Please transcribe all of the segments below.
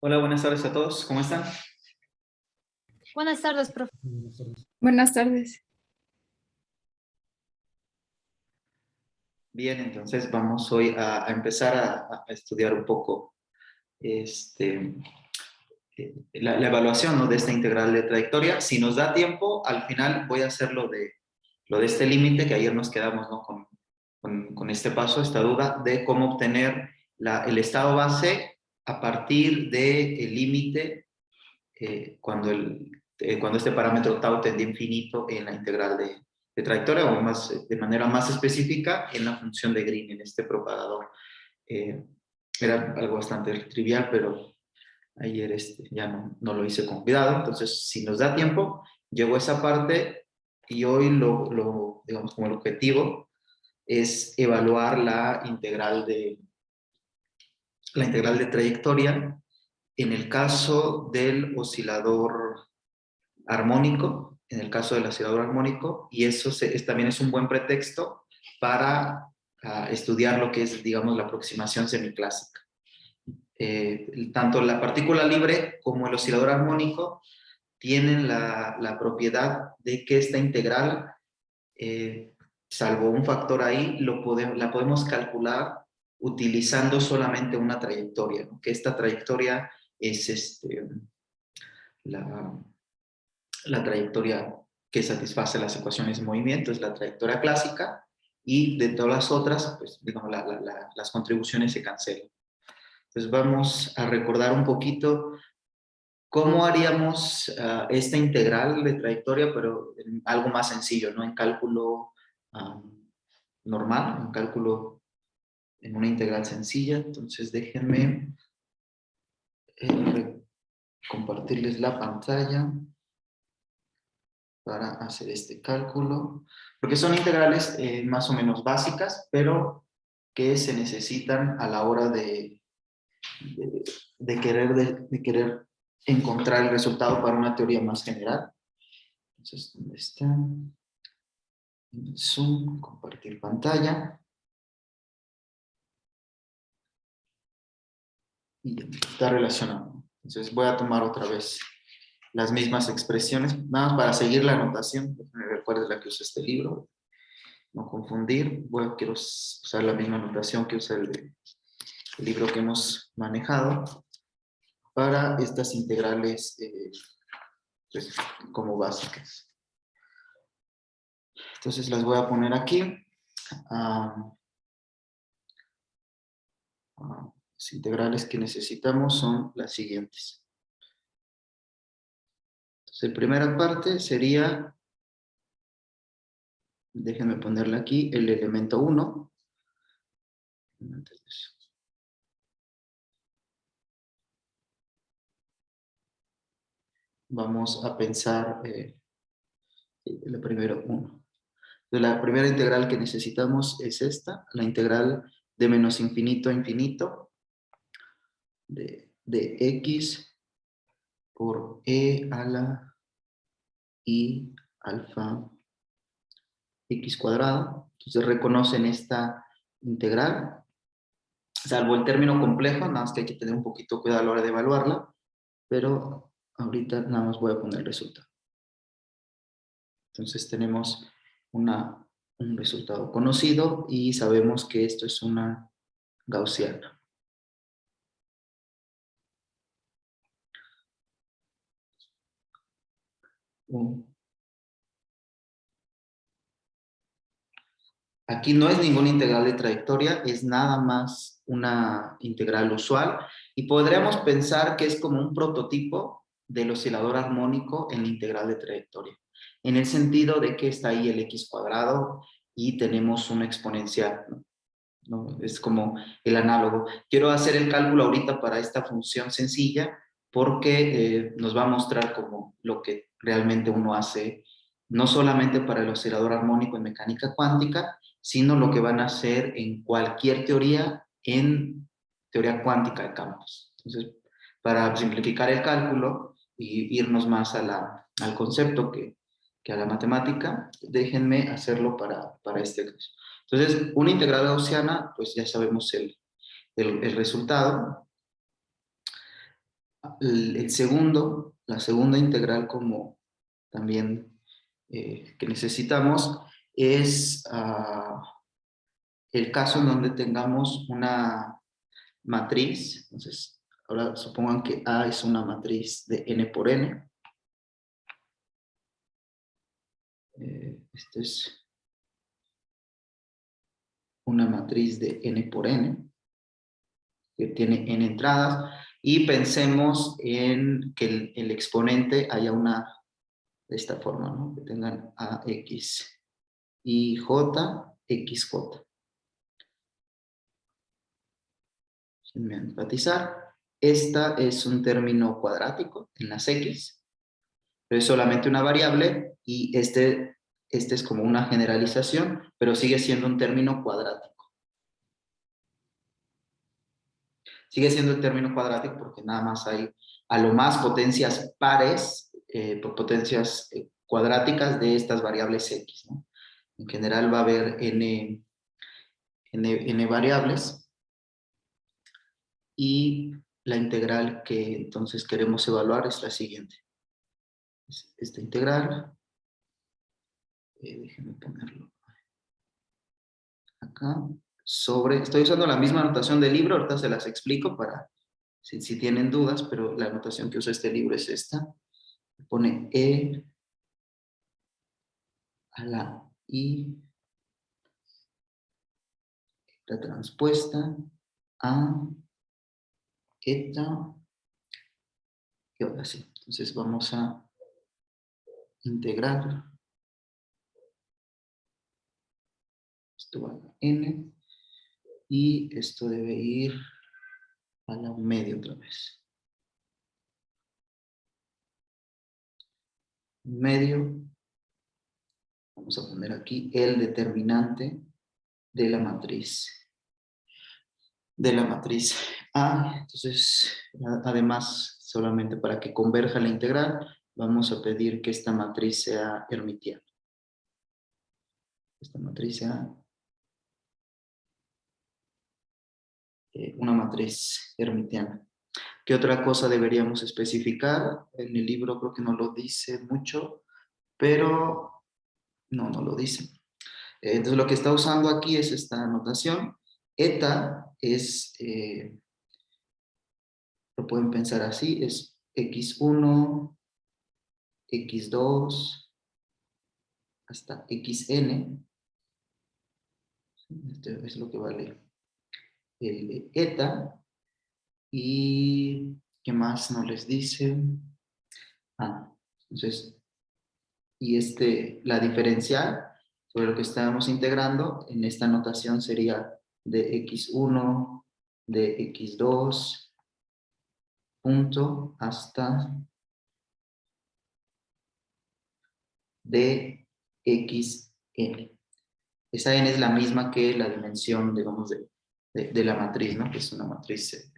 Hola, buenas tardes a todos. ¿Cómo están? Buenas tardes, profe. Buenas tardes. Bien, entonces vamos hoy a empezar a estudiar un poco la evaluación, ¿no?, de esta integral de trayectoria. Si nos da tiempo, al final voy a hacer lo de este límite que ayer nos quedamos, ¿no?, con este paso, esta duda de cómo obtener el estado base a partir del límite cuando este parámetro tau tende a infinito en la integral de trayectoria, o más, de manera más específica en la función de Green, en este propagador. Era algo bastante trivial, pero ayer ya no lo hice con cuidado. Entonces, si nos da tiempo, llego a esa parte y hoy digamos, como el objetivo es evaluar la integral de trayectoria en el caso del oscilador armónico, en el caso del oscilador armónico, y eso también es un buen pretexto para estudiar lo que es, digamos, la aproximación semiclásica. Tanto la partícula libre como el oscilador armónico tienen la propiedad de que esta integral, salvo un factor ahí, la podemos calcular utilizando solamente una trayectoria, ¿no? Que esta trayectoria es la trayectoria que satisface las ecuaciones de movimiento, es la trayectoria clásica, y de todas las otras, pues, digamos, las contribuciones se cancelan. Entonces vamos a recordar un poquito cómo haríamos esta integral de trayectoria, pero en algo más sencillo, ¿no? En cálculo normal, en cálculo en una integral sencilla. Entonces déjenme compartirles la pantalla. para hacer este cálculo, porque son integrales más o menos básicas, pero que se necesitan a la hora de querer encontrar el resultado para una teoría más general. Entonces, ¿dónde está? En el Zoom, compartir pantalla. Y ya está relacionado. Entonces voy a tomar otra vez las mismas expresiones, nada más para seguir la anotación. Déjenme ver cuál es la que usa este libro. No confundir. Quiero usar la misma anotación que usa el libro que hemos manejado para estas integrales pues, como básicas. Entonces las voy a poner aquí. Las integrales que necesitamos son las siguientes. Entonces, la primera parte sería, déjenme ponerle aquí, el elemento 1. Vamos a pensar la primera 1. La primera integral que necesitamos es esta, la integral de menos infinito a infinito de x por e a la i alfa x cuadrado. Entonces reconocen esta integral, salvo el término complejo, nada más que hay que tener un poquito cuidado a la hora de evaluarla, pero ahorita nada más voy a poner el resultado. Entonces tenemos un resultado conocido y sabemos que esto es una gaussiana. Aquí no es ninguna integral de trayectoria, es nada más una integral usual y podríamos pensar que es como un prototipo del oscilador armónico en la integral de trayectoria, en el sentido de que está ahí el x cuadrado y tenemos una exponencial, ¿no? Es como el análogo. Quiero hacer el cálculo ahorita para esta función sencilla porque nos va a mostrar como lo que realmente uno hace, no solamente para el oscilador armónico en mecánica cuántica, sino lo que van a hacer en cualquier teoría en teoría cuántica de campos. Entonces, para simplificar el cálculo y irnos más al concepto que a la matemática, déjenme hacerlo para este caso. Entonces, una integral gaussiana, pues ya sabemos el resultado. La segunda integral como también que necesitamos es el caso en donde tengamos una matriz. Entonces, ahora supongan que A es una matriz de n por n. Esta es una matriz de n por n, que tiene n entradas, y pensemos en que el exponente haya una de esta forma, ¿no? Que tengan AX y J, XJ. Déjenme enfatizar. Esta es un término cuadrático en las X, pero es solamente una variable y este es como una generalización, pero sigue siendo un término cuadrático. Sigue siendo el término cuadrático porque nada más hay a lo más potencias pares por potencias cuadráticas de estas variables X, ¿no? En general va a haber n variables y la integral que entonces queremos evaluar es la siguiente. Esta integral, déjenme ponerlo acá, estoy usando la misma anotación del libro, ahorita se las explico para si tienen dudas, pero la anotación que usa este libro es esta. Pone E a la I, la transpuesta a eta, y ahora sí. Entonces vamos a integrar esto va a n y esto debe ir a la media otra vez. Medio Vamos a poner aquí el determinante de la matriz. A. Entonces, además, solamente para que converja la integral, vamos a pedir que esta matriz sea hermitiana. Esta matriz sea una matriz hermitiana. ¿Qué otra cosa deberíamos especificar? En el libro creo que no lo dice mucho, pero no lo dice. Entonces lo que está usando aquí es esta notación. Eta es, lo pueden pensar así, es x1, x2, hasta xn. Este es lo que vale el eta. ¿Y qué más nos les dice? Entonces, y la diferencial sobre lo que estábamos integrando en esta notación sería de x1, de x2, punto, hasta de xn. Esa n es la misma que la dimensión, digamos, de la matriz, ¿no? Que es una matriz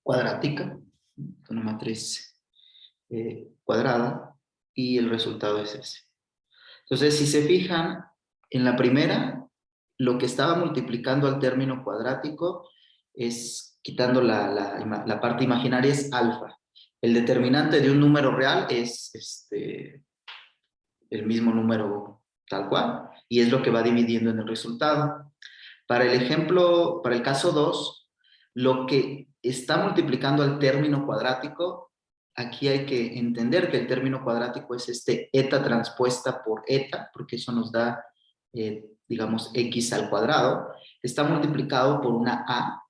cuadrática, una matriz cuadrada, y el resultado es ese. Entonces, si se fijan, en la primera, lo que estaba multiplicando al término cuadrático es, quitando la parte imaginaria, es alfa. El determinante de un número real es el mismo número tal cual, y es lo que va dividiendo en el resultado. Para el ejemplo, para el caso 2, lo que está multiplicando al término cuadrático, aquí hay que entender que el término cuadrático es este eta transpuesta por eta, porque eso nos da, digamos, x al cuadrado. Está multiplicado por una a,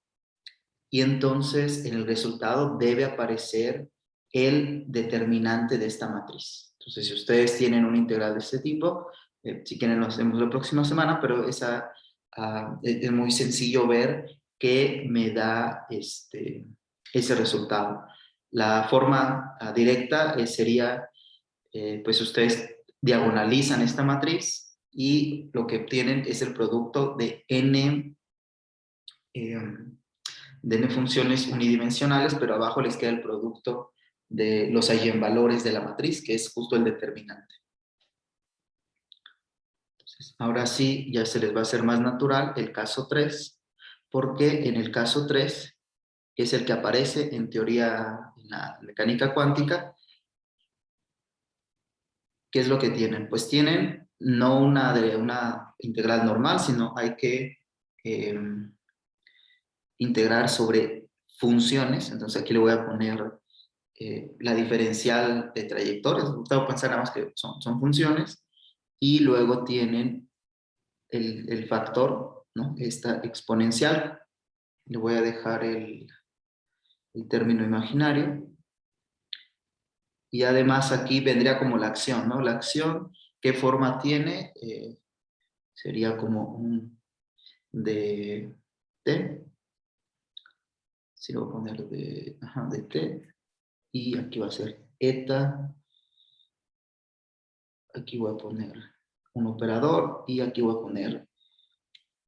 y entonces en el resultado debe aparecer el determinante de esta matriz. Entonces, si ustedes tienen una integral de este tipo, si quieren lo hacemos la próxima semana, pero es muy sencillo ver que me da ese resultado. La forma directa sería, pues ustedes diagonalizan esta matriz y lo que obtienen es el producto de n funciones unidimensionales, pero abajo les queda el producto de los eigenvalores de la matriz, que es justo el determinante. Entonces, ahora sí, ya se les va a hacer más natural el caso 3, porque en el caso 3, que es el que aparece en teoría en la mecánica cuántica, ¿qué es lo que tienen? Pues tienen no una integral normal, sino hay que integrar sobre funciones. Entonces aquí le voy a poner la diferencial de trayectorias. Tengo que pensar nada más que son funciones. Y luego tienen el factor, ¿no? Esta exponencial. Le voy a dejar el término imaginario. Y además aquí vendría como la acción, ¿no? La acción, ¿qué forma tiene? Sería como un de t. Si lo voy a poner de t. Y aquí va a ser eta. Aquí voy a poner un operador y aquí voy a poner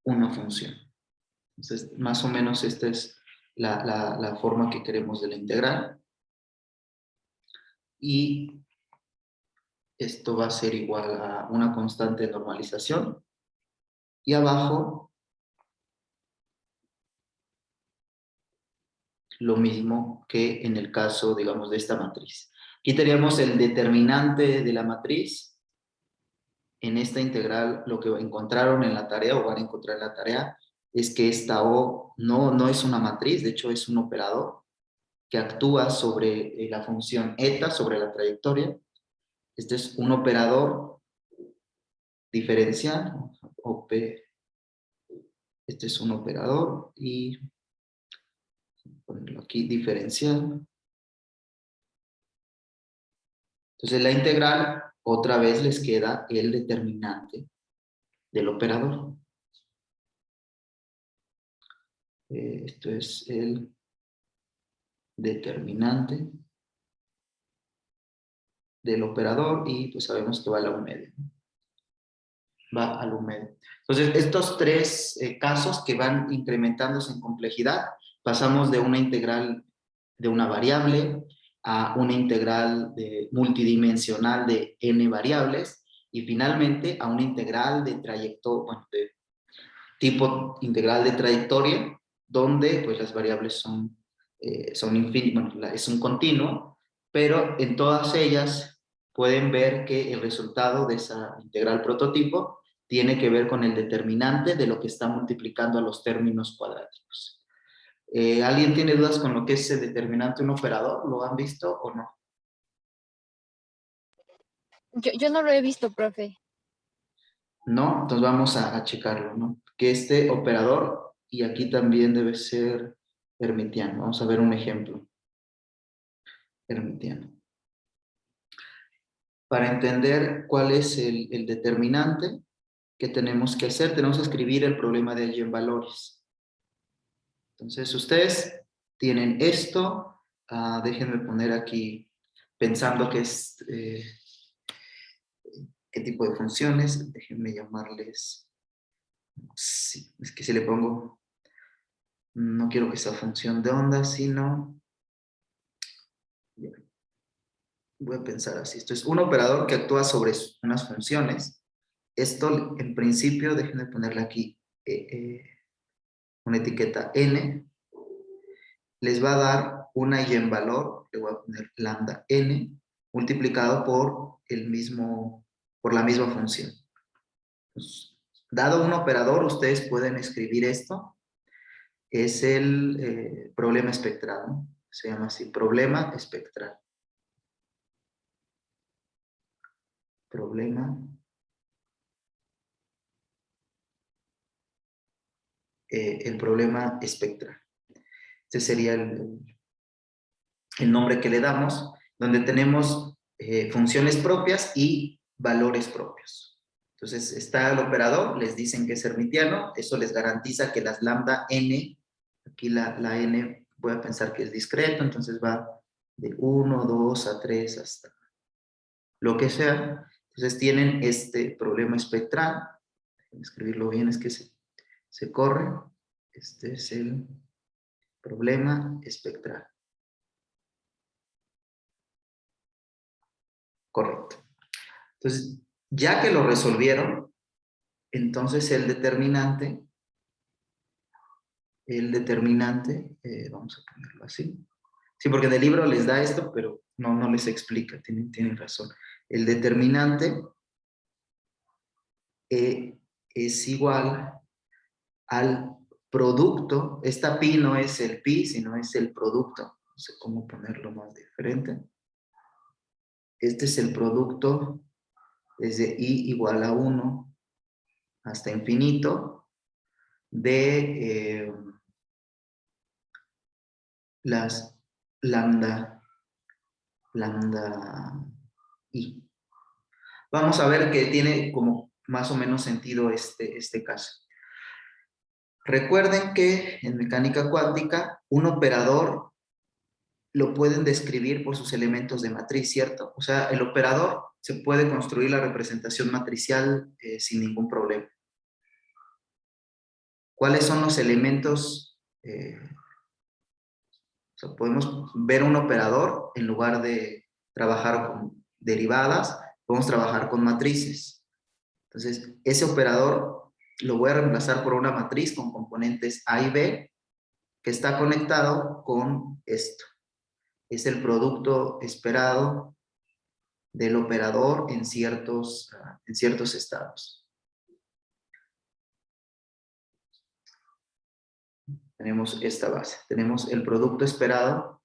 una función. Entonces, más o menos esta es la forma que queremos de la integral. Y esto va a ser igual a una constante de normalización. Y abajo, lo mismo que en el caso, digamos, de esta matriz. Aquí tenemos el determinante de la matriz. En esta integral, lo que encontraron en la tarea, o van a encontrar en la tarea, es que esta O no es una matriz, de hecho es un operador que actúa sobre la función eta, sobre la trayectoria. Este es un operador diferencial, OP. Este es un operador y ponerlo aquí, diferencial. Entonces la integral, otra vez les queda el determinante del operador. Esto es el determinante del operador y pues sabemos que va a la U medio. Va al U medio. Entonces, estos tres casos que van incrementándose en complejidad, pasamos de una integral de una variable a una integral multidimensional de n variables y finalmente a una integral de trayectoria, bueno, de tipo integral de trayectoria, donde pues las variables son infinitas, bueno, es un continuo, pero en todas ellas pueden ver que el resultado de esa integral prototipo tiene que ver con el determinante de lo que está multiplicando a los términos cuadráticos. ¿Alguien tiene dudas con lo que es el determinante de un operador? ¿Lo han visto o no? Yo no lo he visto, profe. No, entonces vamos a checarlo, ¿no? Que este operador, y aquí también debe ser hermitiano. Vamos a ver un ejemplo. Hermitiano. Para entender cuál es el determinante que tenemos que hacer, tenemos que escribir el problema de eigenvalores. Entonces, ustedes tienen esto. Déjenme poner aquí, pensando que es... ¿qué tipo de funciones? Déjenme llamarles... Sí, es que si le pongo... No quiero que sea función de onda, sino... Voy a pensar así. Esto es un operador que actúa sobre unas funciones. Esto, en principio, déjenme ponerle aquí una etiqueta n. Les va a dar una eigenvalor, le voy a poner lambda n, multiplicado por la misma función. Pues, dado un operador, ustedes pueden escribir esto. Es el problema espectral, ¿no? Se llama así, problema espectral. Problema el problema espectral. Este sería el nombre que le damos, donde tenemos funciones propias y valores propios. Entonces está el operador, les dicen que es hermitiano, eso les garantiza que las lambda n, aquí la n voy a pensar que es discreto, entonces va de 1, 2 a 3 hasta lo que sea. Entonces tienen este problema espectral, déjenme escribirlo bien, es que se corre. Este es el problema espectral. Correcto. Entonces, ya que lo resolvieron, entonces el determinante, vamos a ponerlo así. Sí, porque en el libro les da esto, pero no les explica, tienen razón. El determinante es igual al producto. Esta pi no es el pi, sino es el producto. No sé cómo ponerlo más diferente. Este es el producto desde i igual a 1 hasta infinito de las lambda i. Vamos a ver que tiene como más o menos sentido este caso. Recuerden que en mecánica cuántica un operador lo pueden describir por sus elementos de matriz, ¿cierto? O sea, el operador se puede construir la representación matricial sin ningún problema. ¿Cuáles son los elementos? O sea, podemos ver un operador, en lugar de trabajar con derivadas, podemos trabajar con matrices. Entonces, ese operador lo voy a reemplazar por una matriz con componentes A y B, que está conectado con esto. Es el producto esperado del operador en ciertos estados. Tenemos esta base. Tenemos el producto esperado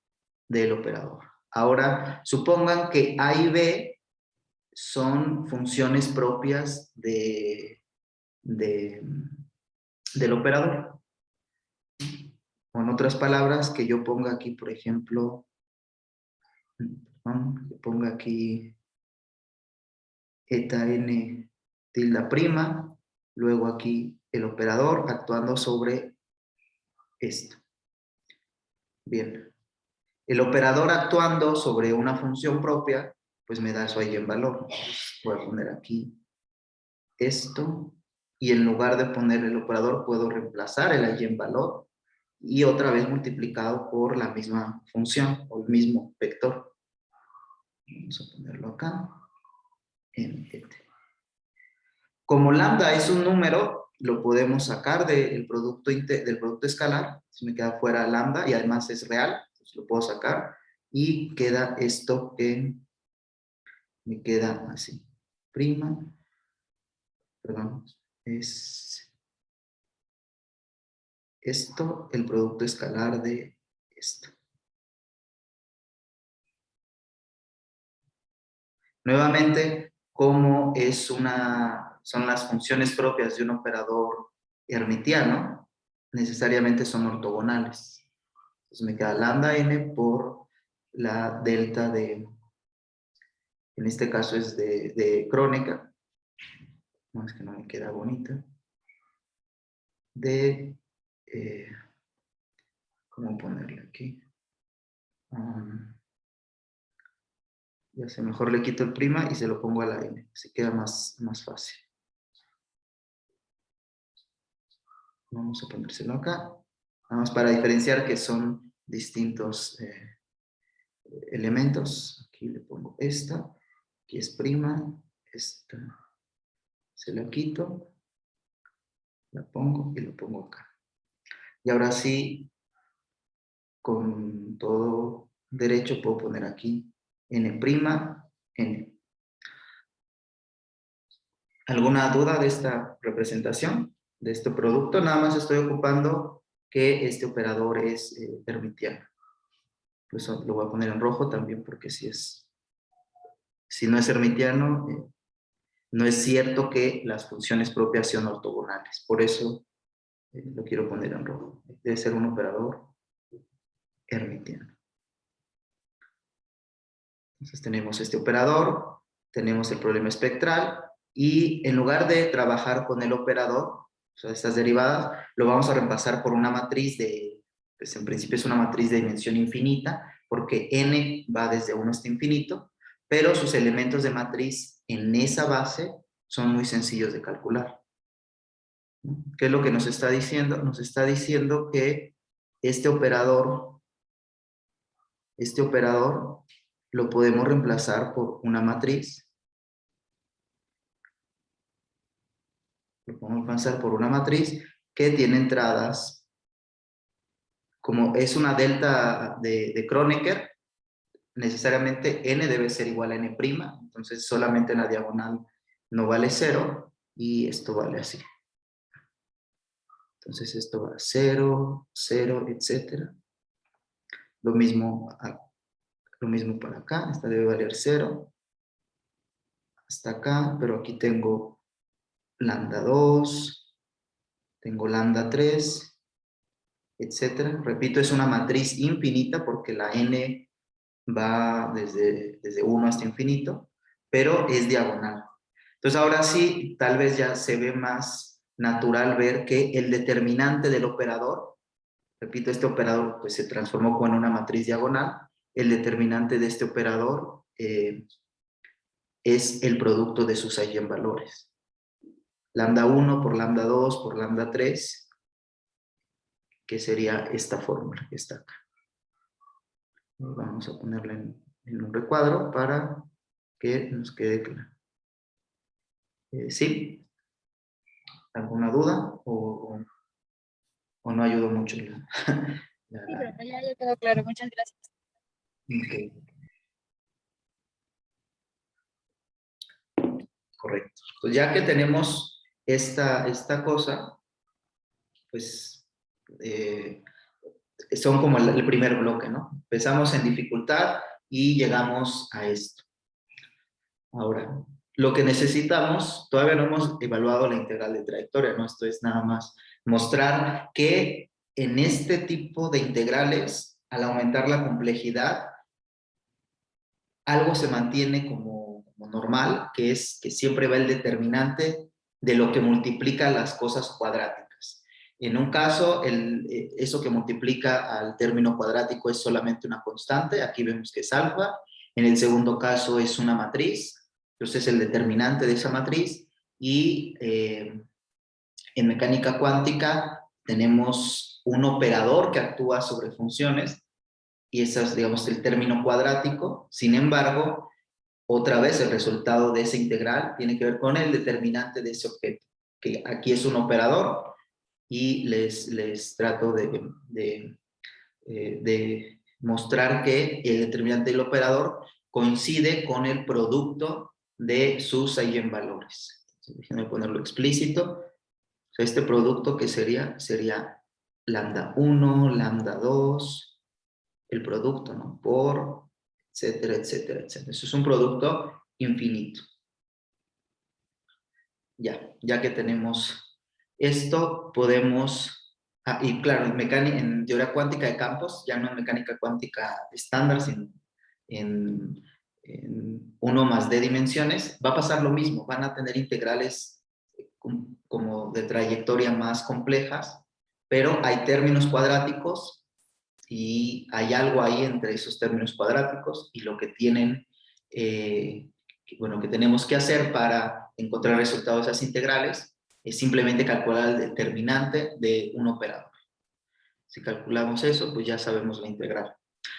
del operador. Ahora, supongan que A y B son funciones propias del operador. O en otras palabras, que yo ponga aquí, por ejemplo, que ponga aquí eta n tilde prima, luego aquí el operador actuando sobre esto. Bien. El operador actuando sobre una función propia, pues me da su eigenvalor. Entonces, voy a poner aquí esto, y en lugar de poner el operador, puedo reemplazar el eigenvalor y otra vez multiplicado por la misma función o el mismo vector. Vamos a ponerlo acá. En este. Como lambda es un número, lo podemos sacar del producto escalar. Si me queda fuera lambda y además es real, pues lo puedo sacar y queda esto que me queda así. Prima, perdón, es esto, el producto escalar de esto. Nuevamente, como son las funciones propias de un operador hermitiano, necesariamente son ortogonales. Entonces me queda lambda n por la delta de, en este caso es de Kronecker, no es que no me queda bonita, de, ¿cómo ponerle aquí? Ya sé, mejor le quito el prima y se lo pongo a la n, así queda más fácil. Vamos a ponérselo acá, nada más para diferenciar que son distintos elementos. Aquí le pongo esta, aquí es prima, esta se la quito, la pongo y lo pongo acá. Y ahora sí, con todo derecho puedo poner aquí n', n. ¿Alguna duda de esta representación, de este producto? Nada más estoy ocupando que este operador es hermitiano. Pues lo voy a poner en rojo también porque si no es hermitiano, no es cierto que las funciones propias sean ortogonales. Por eso lo quiero poner en rojo. Debe ser un operador hermitiano. Entonces tenemos este operador, tenemos el problema espectral, y en lugar de trabajar con el operador, o sea, estas derivadas, lo vamos a reemplazar por una matriz pues en principio es una matriz de dimensión infinita, porque n va desde 1 hasta infinito, pero sus elementos de matriz en esa base son muy sencillos de calcular. ¿Qué es lo que nos está diciendo? Nos está diciendo que este operador lo podemos reemplazar por una matriz. Lo podemos reemplazar por una matriz que tiene entradas, como es una delta de Kronecker, necesariamente n debe ser igual a n', entonces solamente en la diagonal no vale 0, y esto vale así. Entonces esto va a 0, 0, etc. Lo mismo para acá, esta debe valer 0. Hasta acá, pero aquí tengo lambda 2, tengo lambda 3, etc. Repito, es una matriz infinita porque la n va desde 1 hasta infinito, pero es diagonal. Entonces ahora sí, tal vez ya se ve más natural ver que el determinante del operador, repito, este operador pues se transformó como en una matriz diagonal, el determinante de este operador es el producto de sus eigenvalores. Lambda 1 por lambda 2 por lambda 3, que sería esta fórmula que está acá. Vamos a ponerla en un recuadro para que nos quede claro. ¿Sí? ¿Alguna duda? ¿O no ayudó mucho? Sí, profe, ya quedó claro. Muchas gracias. Okay. Correcto. Pues ya que tenemos esta cosa, pues son como el primer bloque, ¿no? Empezamos en dificultad y llegamos a esto. Ahora, lo que necesitamos, todavía no hemos evaluado la integral de trayectoria, ¿no? Esto es nada más mostrar que en este tipo de integrales, al aumentar la complejidad, algo se mantiene como normal, que es que siempre va el determinante de lo que multiplica las cosas cuadráticas. En un caso, eso que multiplica al término cuadrático es solamente una constante, aquí vemos que es alfa, En el segundo caso es una matriz, entonces el determinante de esa matriz, y en mecánica cuántica tenemos un operador que actúa sobre funciones, y ese es, digamos, el término cuadrático. Sin embargo, otra vez el resultado de esa integral tiene que ver con el determinante de ese objeto, que aquí es un operador, y les trato de mostrar que el determinante del operador coincide con el producto de sus eigenvalores. Déjenme ponerlo explícito. O sea, este producto que sería lambda 1, lambda 2, el producto, ¿no? Por, etcétera, etcétera, etcétera. Eso es un producto infinito. Ya que tenemos esto, podemos... y claro, en teoría cuántica de campos, ya no en mecánica cuántica estándar, sino en 1 más d dimensiones, va a pasar lo mismo. Van a tener integrales como de trayectoria más complejas, pero hay términos cuadráticos y hay algo ahí entre esos términos cuadráticos y lo que tienen, que tenemos que hacer para encontrar resultados de esas integrales es simplemente calcular el determinante de un operador. Si calculamos eso, pues ya sabemos la integral.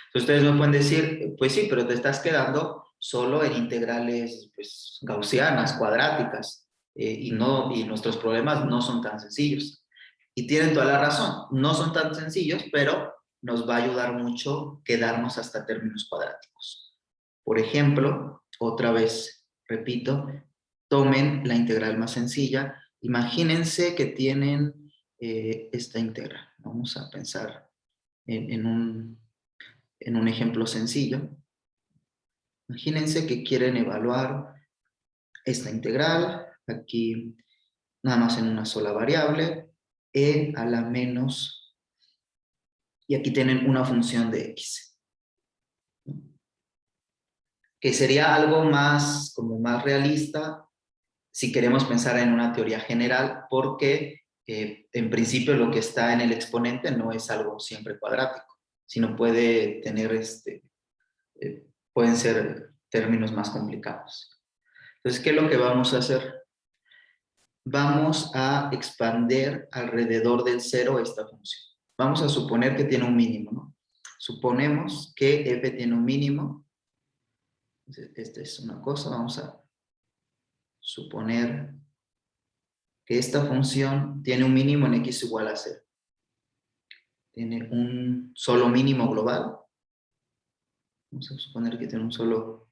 Entonces ustedes me pueden decir, pues sí, pero te estás quedando solo en integrales pues, gaussianas, cuadráticas, y nuestros problemas no son tan sencillos. Y tienen toda la razón, no son tan sencillos, pero nos va a ayudar mucho quedarnos hasta términos cuadráticos. Por ejemplo, otra vez, repito, tomen la integral más sencilla. Imagínense que tienen esta integral. Vamos a pensar en un ejemplo sencillo. Imagínense que quieren evaluar esta integral, aquí nada más en una sola variable, e a la menos, y aquí tienen una función de x, que sería algo más, como más realista, si queremos pensar en una teoría general, porque en principio lo que está en el exponente no es algo siempre cuadrático, sino puede tener pueden ser términos más complicados. Entonces, ¿qué es lo que vamos a hacer? Vamos a expandir alrededor del 0 esta función. Vamos a suponer que tiene un mínimo, ¿no? Suponemos que f tiene un mínimo. Entonces, esta es una cosa. Vamos a suponer que esta función tiene un mínimo en x igual a 0. Tiene un solo mínimo global. Vamos a suponer que tiene un solo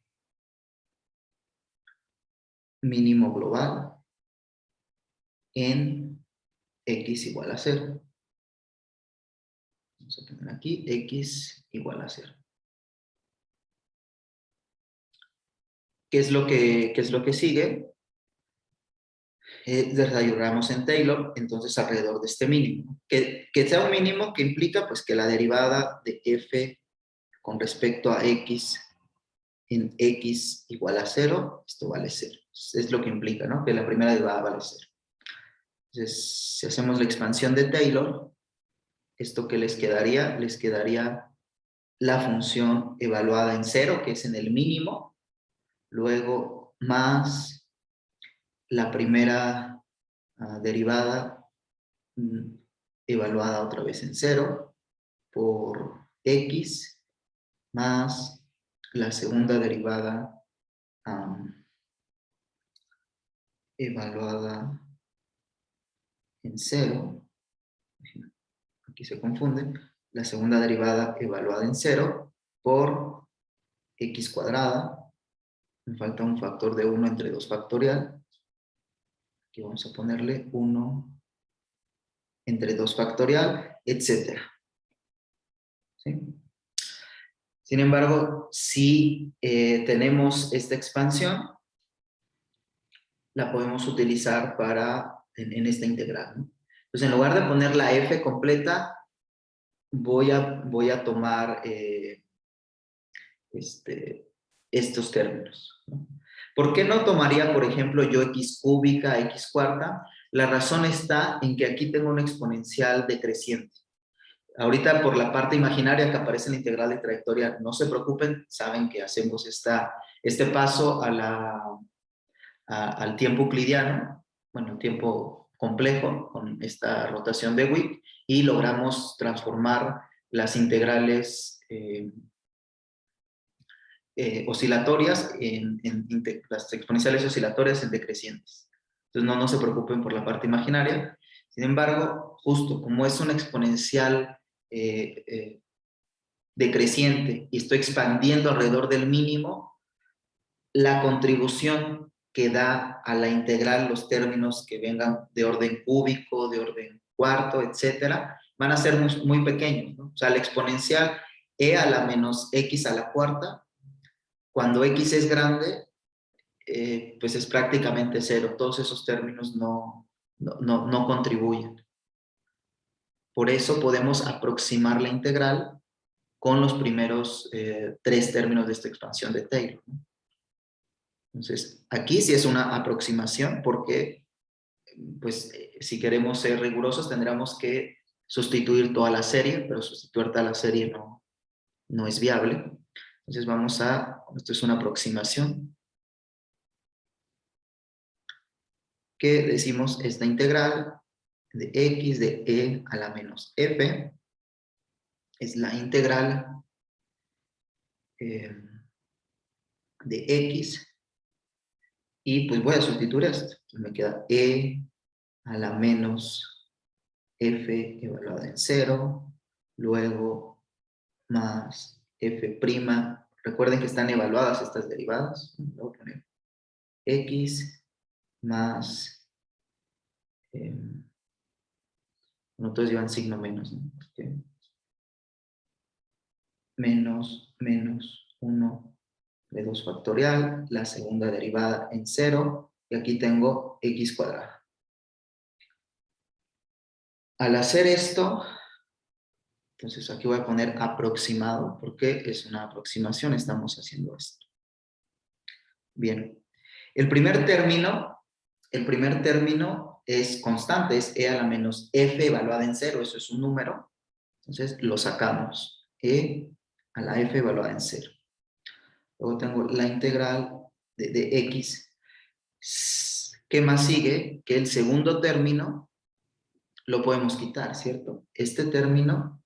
mínimo global en x igual a 0. Vamos a poner aquí x igual a 0. ¿Qué es lo que sigue? Desarrollamos en Taylor, entonces alrededor de este mínimo. Que sea un mínimo que implica pues que la derivada de f con respecto a x en x igual a 0, esto vale 0. Es lo que implica, ¿no? Que la primera derivada vale 0. Entonces, si hacemos la expansión de Taylor, ¿esto qué les quedaría? Les quedaría la función evaluada en 0, que es en el mínimo, luego más la primera derivada evaluada otra vez en 0 por x más la segunda derivada evaluada en 0. Aquí se confunden. La segunda derivada evaluada en 0 por x cuadrada. Me falta un factor de 1 entre 2 factorial. Aquí vamos a ponerle 1 entre 2 factorial, etc. ¿Sí? Sin embargo, si tenemos esta expansión, la podemos utilizar en esta integral, ¿no? Entonces, en lugar de poner la f completa, voy a tomar estos términos, ¿no? ¿Por qué no tomaría, por ejemplo, yo x cúbica, x cuarta? La razón está en que aquí tengo una exponencial decreciente. Ahorita por la parte imaginaria que aparece en la integral de trayectoria, no se preocupen, saben que hacemos este paso al tiempo euclidiano, bueno, tiempo complejo con esta rotación de Wick, y logramos transformar las integrales oscilatorias las exponenciales oscilatorias en decrecientes. Entonces no se preocupen por la parte imaginaria. Sin embargo, justo como es una exponencial decreciente y estoy expandiendo alrededor del mínimo, la contribución que da a la integral los términos que vengan de orden cúbico, de orden cuarto, etcétera, van a ser muy pequeños, ¿no? O sea, la exponencial e a la menos x a la cuarta, cuando x es grande, pues es prácticamente cero. Todos esos términos no contribuyen. Por eso podemos aproximar la integral con los primeros 3 términos de esta expansión de Taylor, ¿no? Entonces, aquí sí es una aproximación porque, pues, si queremos ser rigurosos, tendríamos que sustituir toda la serie, pero sustituir toda la serie no es viable. Entonces esto es una aproximación, que decimos esta integral de x de e a la menos f es la integral de x, y pues voy a sustituir esto. Me queda e a la menos f evaluada en 0, luego más f'. Recuerden que están evaluadas estas derivadas. Voy a poner x más, bueno, todos llevan signo menos, ¿no? Porque menos 1 de 2 factorial, la segunda derivada en 0, y aquí tengo x cuadrado. Al hacer esto, entonces aquí voy a poner aproximado, porque es una aproximación, estamos haciendo esto. Bien, el primer término es constante, es e a la menos f evaluada en 0, eso es un número, entonces lo sacamos, e a la f evaluada en 0. Luego tengo la integral de x. ¿Qué más sigue? Que el segundo término lo podemos quitar, ¿cierto? Este término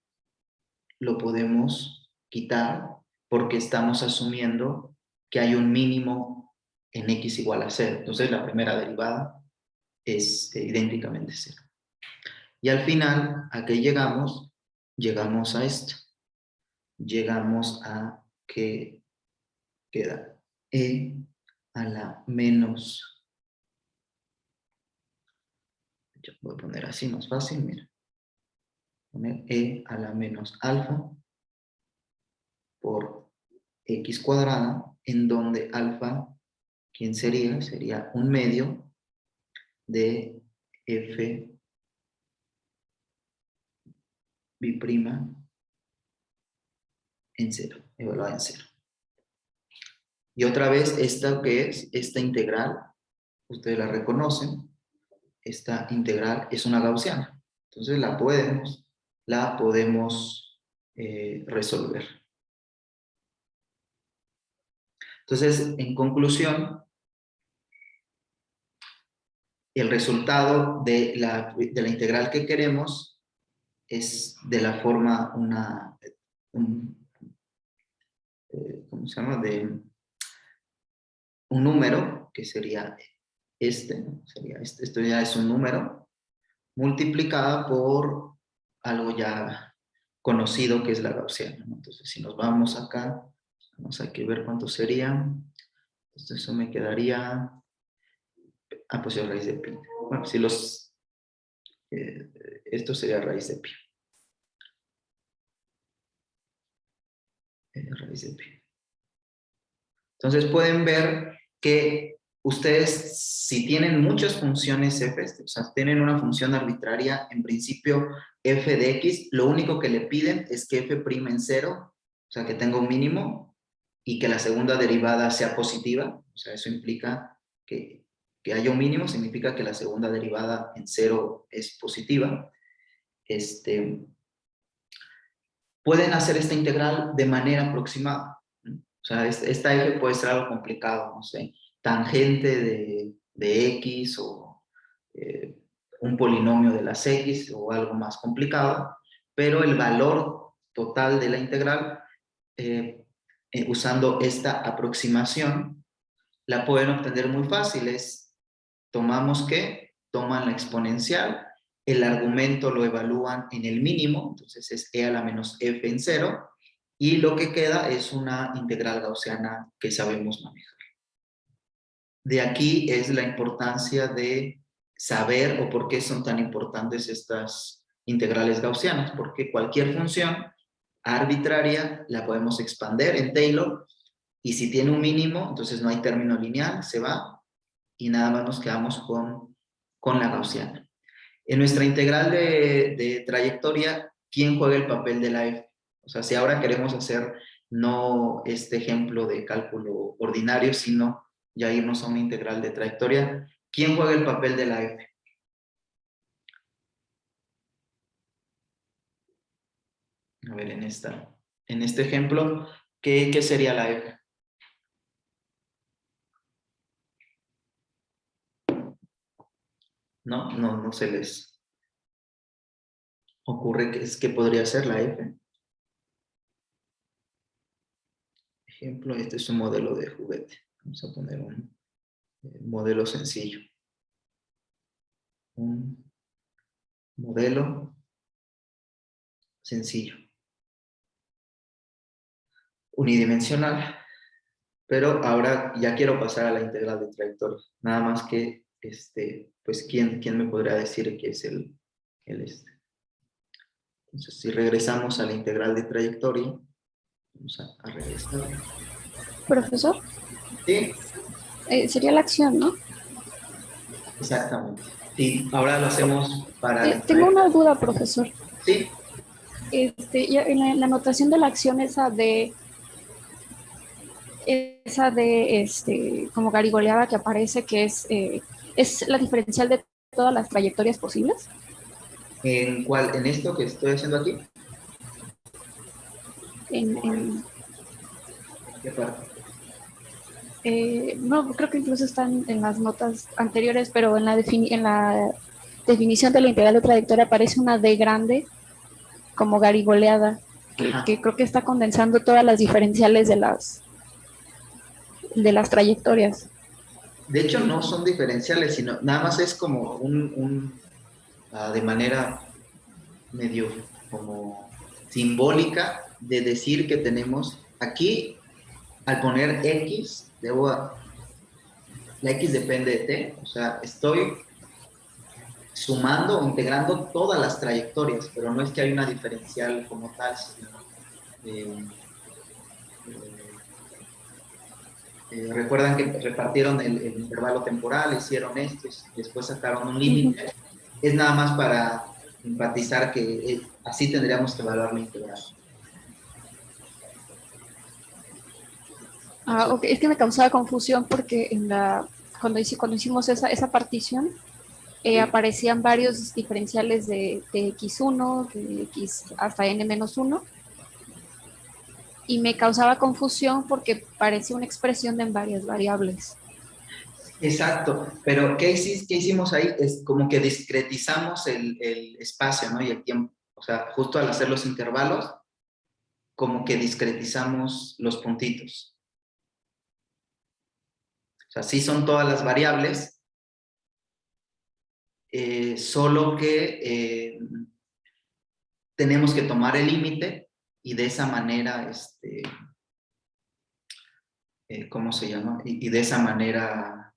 lo podemos quitar porque estamos asumiendo que hay un mínimo en x igual a 0. Entonces la primera derivada es idénticamente 0. Y al final, ¿a qué llegamos? Llegamos a esto. Llegamos a que queda e a la menos, voy a poner así más fácil, mira. Poner e a la menos alfa por x cuadrada, en donde alfa, ¿quién sería? Sería un medio de f bi'prima en 0, evaluada en 0. Y otra vez, ¿esta qué es? Esta integral, ustedes la reconocen, esta integral es una gaussiana. Entonces la podemos resolver. Entonces, en conclusión, el resultado de la integral que queremos es de la forma ¿cómo se llama? De un número, que sería este, ¿no? Sería este. Esto ya es un número, multiplicada por algo ya conocido que es la gaussiana, ¿no? Entonces, si nos vamos acá, vamos a que ver cuánto sería. Entonces, eso me quedaría, pues es raíz de pi. Bueno, si esto sería raíz de pi. Raíz de pi. Entonces, pueden ver que ustedes, si tienen muchas funciones f, o sea, tienen una función arbitraria, en principio f de x, lo único que le piden es que f' en 0, o sea, que tenga un mínimo, y que la segunda derivada sea positiva, o sea, eso implica que haya un mínimo, significa que la segunda derivada en 0 es positiva. pueden hacer esta integral de manera aproximada, ¿no? O sea, esta f puede ser algo complicado, no sé, tangente de x o un polinomio de las x o algo más complicado, pero el valor total de la integral, usando esta aproximación, la pueden obtener muy fácil. Tomamos que toman la exponencial, el argumento lo evalúan en el mínimo, entonces es e a la menos f en 0, y lo que queda es una integral gaussiana que sabemos manejar. De aquí es la importancia de saber o por qué son tan importantes estas integrales gaussianas, porque cualquier función arbitraria la podemos expander en Taylor, y si tiene un mínimo, entonces no hay término lineal, se va, y nada más nos quedamos con la gaussiana. En nuestra integral de trayectoria, ¿quién juega el papel de la f? O sea, si ahora queremos hacer no este ejemplo de cálculo ordinario, sino ya irnos a una integral de trayectoria, ¿quién juega el papel de la f? A ver, en este ejemplo, ¿qué sería la f? No se les ocurre que podría ser la f. Ejemplo, este es un modelo de juguete. Vamos a poner un modelo sencillo. Un modelo sencillo. Unidimensional. Pero ahora ya quiero pasar a la integral de trayectoria. Nada más que, pues, ¿quién me podría decir que es el este? Entonces, si regresamos a la integral de trayectoria, vamos a regresar. Profesor, Sí, sería la acción, ¿no? exactamente. Sí, ahora lo hacemos para la Tengo integral. una duda, profesor. Sí, Ya en la anotación de la acción como garigoleada que aparece, que es la diferencial de todas las trayectorias posibles. ¿en cuál? ¿En esto que estoy haciendo aquí? En, ¿Qué parte? no, creo que incluso están en las notas anteriores, pero en la definición de la integral de trayectoria aparece una D grande como garigoleada, que creo que está condensando todas las diferenciales de las trayectorias. De hecho, no son diferenciales, sino nada más es como de manera medio como simbólica de decir que tenemos aquí, al poner X, la X depende de T, o sea, estoy sumando o integrando todas las trayectorias, pero no es que hay una diferencial como tal, sino recuerdan que repartieron el intervalo temporal, hicieron esto, y después sacaron un límite. Es nada más para enfatizar que así tendríamos que evaluar la integral. Okay. Es que me causaba confusión porque cuando hicimos esa partición, aparecían varios diferenciales de x1, de x hasta n-1, y me causaba confusión porque parecía una expresión de varias variables. Exacto, pero ¿qué hicimos ahí? Es como que discretizamos el espacio, ¿no? Y el tiempo. O sea, justo al hacer los intervalos, como que discretizamos los puntitos. O sea, sí son todas las variables, solo que tenemos que tomar el límite y de esa manera, ¿cómo se llama? Y de esa manera,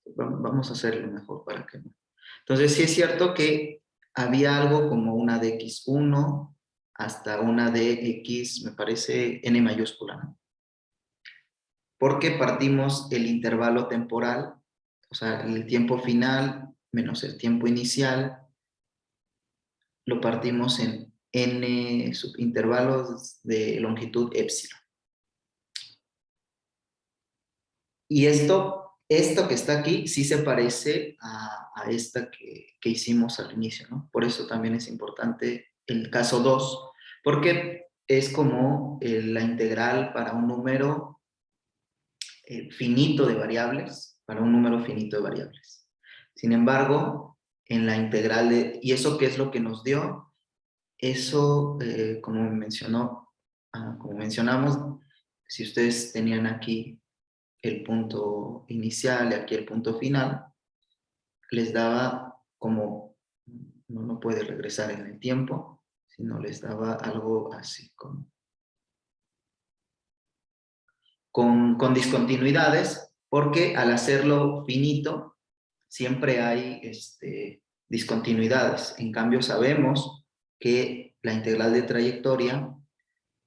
vamos a hacerlo mejor para que no. Entonces, sí es cierto que había algo como una de x1 hasta una de x, me parece, n mayúscula, ¿no? Porque partimos el intervalo temporal, o sea, el tiempo final menos el tiempo inicial, lo partimos en n subintervalos de longitud epsilon. Y esto que está aquí sí se parece a esta que hicimos al inicio, ¿no? Por eso también es importante el caso 2, porque es como la integral para un número finito de variables, para un número finito de variables. Sin embargo, en la integral de, ¿y eso qué es lo que nos dio? Eso, como mencionamos, si ustedes tenían aquí el punto inicial y aquí el punto final, les daba como, no puede regresar en el tiempo, sino les daba algo así, con discontinuidades, porque al hacerlo finito, siempre hay discontinuidades. En cambio, sabemos que la integral de trayectoria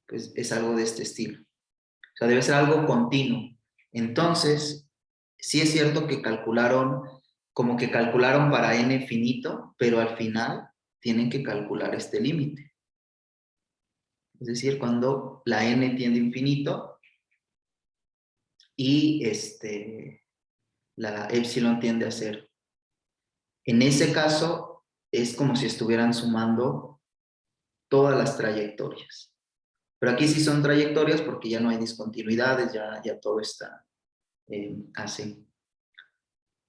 pues, es algo de este estilo. O sea, debe ser algo continuo. Entonces, sí es cierto que calcularon para n finito, pero al final tienen que calcular este límite. Es decir, cuando la n tiende a infinito y la epsilon tiende a cero. En ese caso, es como si estuvieran sumando todas las trayectorias. Pero aquí sí son trayectorias porque ya no hay discontinuidades, ya todo está así.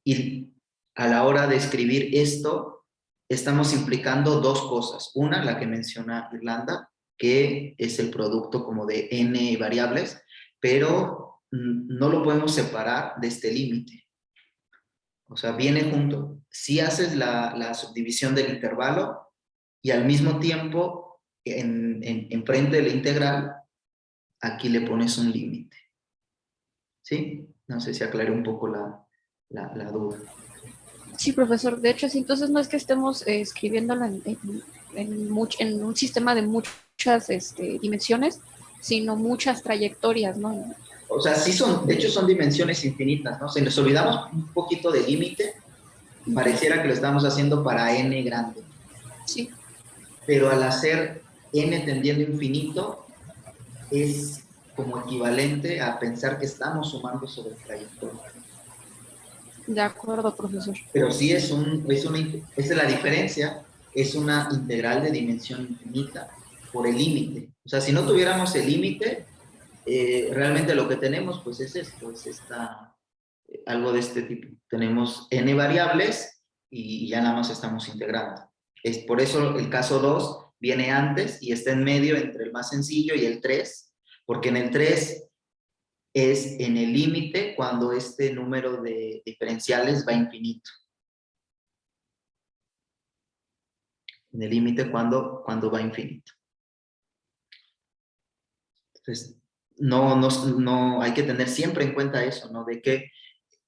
Y a la hora de escribir esto, estamos implicando dos cosas. Una, la que menciona Irlanda, que es el producto como de n variables, pero no lo podemos separar de este límite. O sea, viene junto. Si haces la subdivisión del intervalo y al mismo tiempo, en frente de la integral, aquí le pones un límite. ¿Sí? No sé si aclaré un poco la duda. Sí, profesor. De hecho, sí, entonces no es que estemos escribiéndolo en un sistema de muchas dimensiones, sino muchas trayectorias, ¿no? O sea, sí de hecho son dimensiones infinitas, ¿no? Si nos olvidamos un poquito del límite, pareciera que lo estamos haciendo para n grande. Sí. Pero al hacer n tendiendo a infinito, es como equivalente a pensar que estamos sumando sobre trayectoria. De acuerdo, profesor. Pero sí esa es la diferencia, es una integral de dimensión infinita por el límite. O sea, si no tuviéramos el límite, realmente lo que tenemos pues es esto, algo de este tipo. Tenemos n variables y ya nada más estamos integrando. Es por eso el caso 2 viene antes y está en medio entre el más sencillo y el 3, porque en el 3 es en el límite cuando este número de diferenciales va a infinito. En el límite cuando va a infinito. Entonces, no hay que tener siempre en cuenta eso, ¿no? De que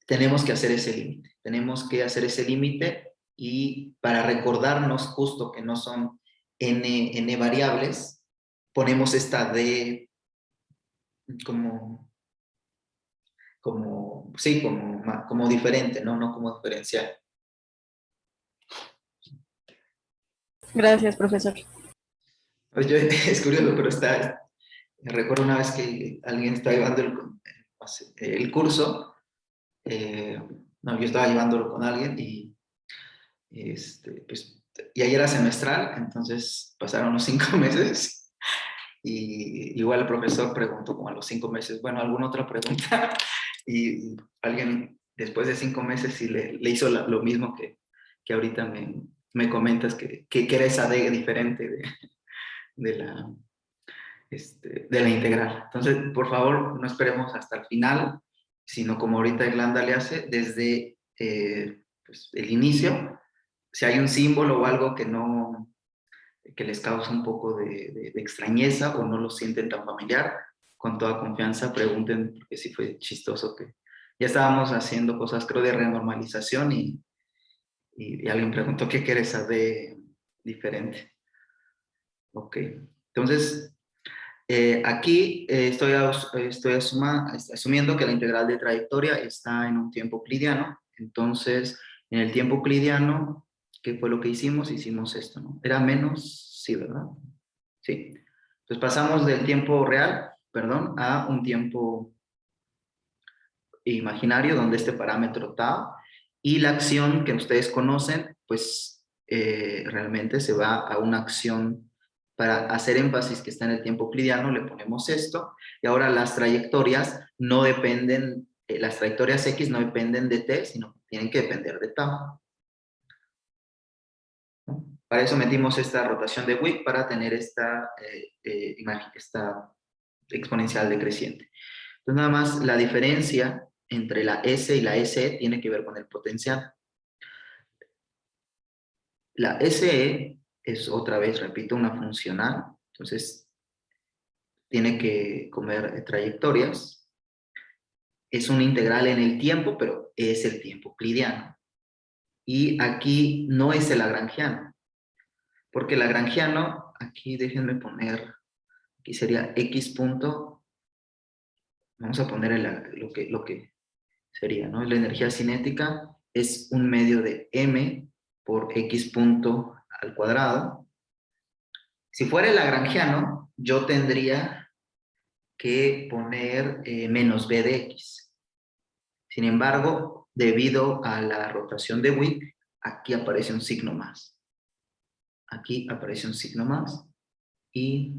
tenemos que hacer ese límite. Tenemos que hacer ese límite y para recordarnos justo que no son n variables, ponemos esta d como diferente, ¿no? No como diferencial. Gracias, profesor. Pues es curioso, pero recuerdo una vez que alguien estaba llevando el curso, yo estaba llevándolo con alguien y ahí era semestral, entonces pasaron los 5 meses y igual el profesor preguntó como a los 5 meses, bueno, ¿alguna otra pregunta? Y alguien después de 5 meses sí le hizo lo mismo que ahorita me comentas, que era esa D diferente de la integral. Entonces, por favor, no esperemos hasta el final, sino como ahorita Irlanda le hace, desde pues, el inicio, si hay un símbolo o algo que les causa un poco de extrañeza o no lo sienten tan familiar, con toda confianza pregunten, porque sí fue chistoso que ya estábamos haciendo cosas, creo, de renormalización y alguien preguntó qué quiere saber diferente. Ok, entonces aquí estoy asumiendo que la integral de trayectoria está en un tiempo euclidiano. Entonces, en el tiempo euclidiano, ¿qué fue lo que hicimos? Hicimos esto, ¿no? Era menos, sí, ¿verdad? Sí. Entonces pasamos del tiempo real, a un tiempo imaginario donde este parámetro tau y la acción que ustedes conocen, pues realmente se va a una acción para hacer énfasis que está en el tiempo euclidiano, le ponemos esto. Y ahora las trayectorias no dependen, las trayectorias X no dependen de T, sino que tienen que depender de tau. ¿No? Para eso metimos esta rotación de Wick para tener esta exponencial decreciente. Entonces nada más la diferencia entre la S y la SE tiene que ver con el potencial. La SE es otra vez, repito, una funcional, entonces tiene que comer trayectorias. Es un integral en el tiempo, pero es el tiempo euclidiano. Y aquí no es el lagrangiano, porque el lagrangiano, aquí déjenme poner, aquí sería X punto, vamos a poner lo que sería, ¿no? La energía cinética es un medio de M por X punto al cuadrado. Si fuera el lagrangiano, yo tendría que poner menos B de X. Sin embargo, debido a la rotación de Wick, aquí aparece un signo más. Aquí aparece un signo más y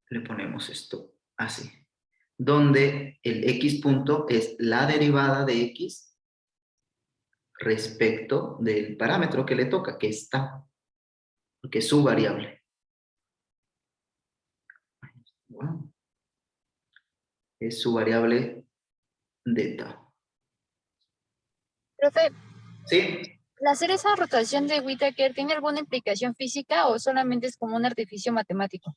le ponemos esto así. Donde el X punto es la derivada de X respecto del parámetro que le toca, que es tau, que es su variable. Bueno, es su variable de tau. Profe, ¿Sí? ¿el hacer esa rotación de Whittaker tiene alguna implicación física o solamente es como un artificio matemático?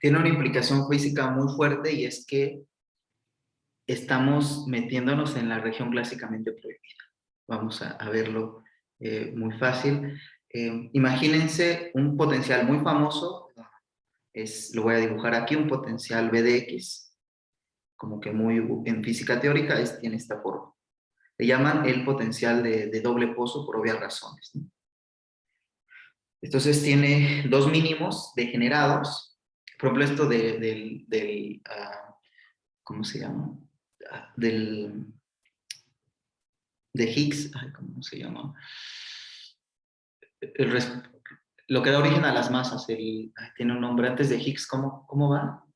Tiene una implicación física muy fuerte y es que estamos metiéndonos en la región clásicamente prohibida. Vamos a verlo muy fácil. Imagínense un potencial muy famoso, lo voy a dibujar aquí, un potencial B de X, como que muy en física teórica, tiene esta forma. Le llaman el potencial de doble pozo por obvias razones, ¿no? Entonces tiene dos mínimos degenerados. Por ejemplo, esto ¿cómo se llama? De Higgs, ¿cómo se llama? Lo que da origen a las masas, tiene un nombre antes de Higgs, ¿cómo va?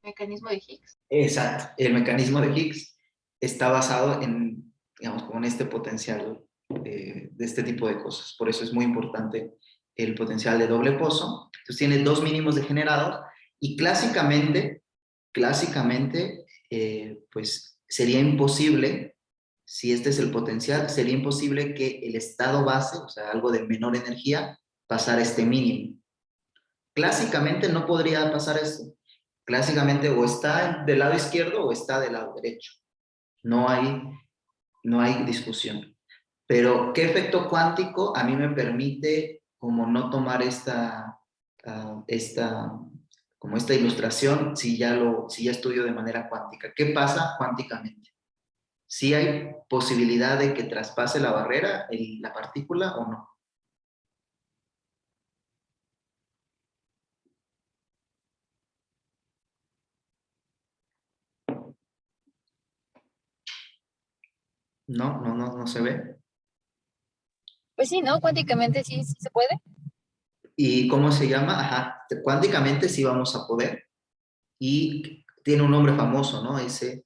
Mecanismo de Higgs. Exacto, el mecanismo de Higgs está basado en, digamos, con este potencial de este tipo de cosas. Por eso es muy importante el potencial de doble pozo. Entonces tiene dos mínimos degenerados y clásicamente, pues sería imposible, si este es el potencial, sería imposible que el estado base, o sea, algo de menor energía, pasara este mínimo. Clásicamente no podría pasar esto. Clásicamente o está del lado izquierdo o está del lado derecho. No hay discusión. Pero, ¿qué efecto cuántico a mí me permite como no tomar como esta ilustración si ya estudio de manera cuántica? ¿Qué pasa cuánticamente? ¿Sí hay posibilidad de que traspase la barrera, la partícula o no? No se ve. Pues sí, ¿no? Cuánticamente sí se puede. ¿Y cómo se llama? Ajá, cuánticamente sí vamos a poder. Y tiene un nombre famoso, ¿no? Si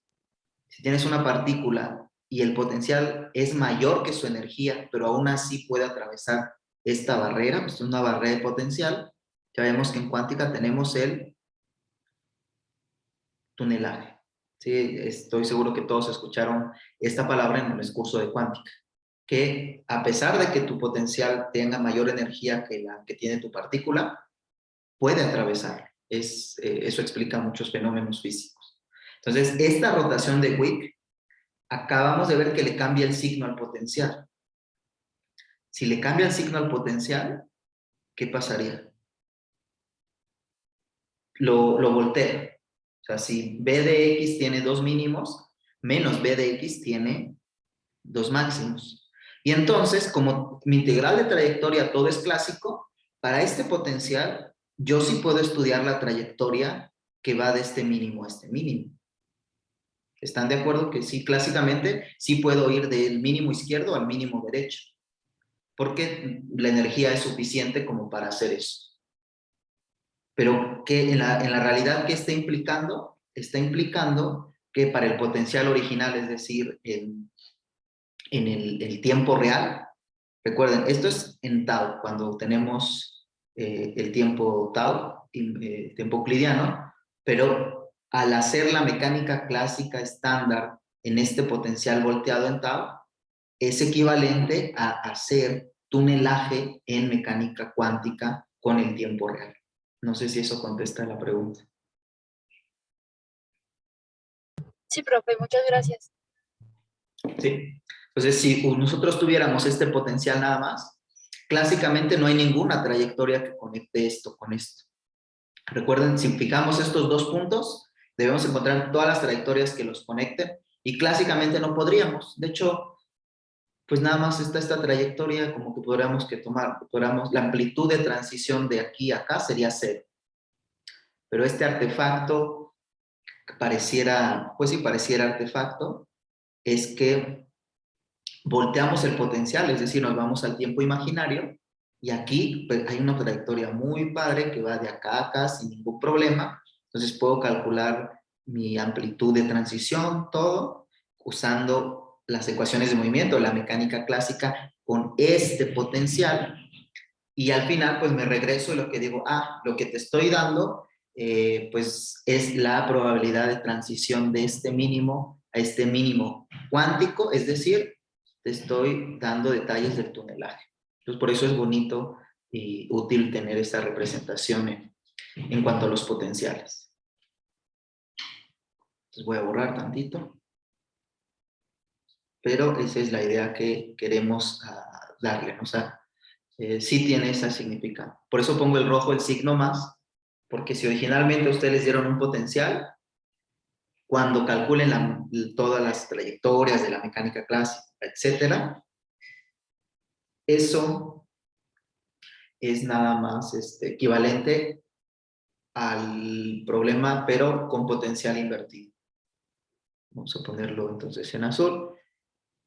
tienes una partícula y el potencial es mayor que su energía, pero aún así puede atravesar esta barrera, pues es una barrera de potencial, ya vemos que en cuántica tenemos el tunelaje. Sí, estoy seguro que todos escucharon esta palabra en el discurso de cuántica, que a pesar de que tu potencial tenga mayor energía que la que tiene tu partícula, puede atravesar. Eso explica muchos fenómenos físicos. Entonces, esta rotación de Wick, acabamos de ver que le cambia el signo al potencial. Si le cambia el signo al potencial, ¿qué pasaría? Lo voltea. O sea, si B de X tiene dos mínimos, menos B de X tiene dos máximos. Y entonces, como mi integral de trayectoria todo es clásico, para este potencial, yo sí puedo estudiar la trayectoria que va de este mínimo a este mínimo. ¿Están de acuerdo que sí, clásicamente, sí puedo ir del mínimo izquierdo al mínimo derecho? porque la energía es suficiente como para hacer eso. Pero que en la realidad, ¿qué está implicando? Está implicando que para el potencial original, es decir, en el tiempo real, recuerden, esto es en tau, cuando tenemos el tiempo tau, tiempo euclidiano, pero al hacer la mecánica clásica estándar en este potencial volteado en tau, es equivalente a hacer tunelaje en mecánica cuántica con el tiempo real. No sé si eso contesta la pregunta. Sí, profe, muchas gracias. ¿Sí? Entonces, si nosotros tuviéramos este potencial nada más, clásicamente no hay ninguna trayectoria que conecte esto con esto. Recuerden, si fijamos estos dos puntos, debemos encontrar todas las trayectorias que los conecten y clásicamente no podríamos. De hecho, pues nada más está esta trayectoria como que podríamos la amplitud de transición de aquí a acá sería cero. Pero este artefacto pareciera, pues sí, pareciera artefacto, es que volteamos el potencial, es decir, nos vamos al tiempo imaginario y aquí pues, hay una trayectoria muy padre que va de acá a acá sin ningún problema. Entonces puedo calcular mi amplitud de transición, todo, usando las ecuaciones de movimiento, la mecánica clásica con este potencial y al final pues me regreso y lo que digo, lo que te estoy dando pues es la probabilidad de transición de este mínimo a este mínimo cuántico, es decir, te estoy dando detalles del tunelaje. Entonces, por eso es bonito y útil tener esta representación en cuanto a los potenciales. Entonces, voy a borrar tantito. Pero esa es la idea que queremos darle, ¿no? O sea, sí tiene ese significado. Por eso pongo el rojo, el signo más, porque si originalmente a ustedes les dieron un potencial, cuando calculen todas las trayectorias de la mecánica clásica, etcétera, eso es nada más equivalente al problema, pero con potencial invertido. Vamos a ponerlo entonces en azul.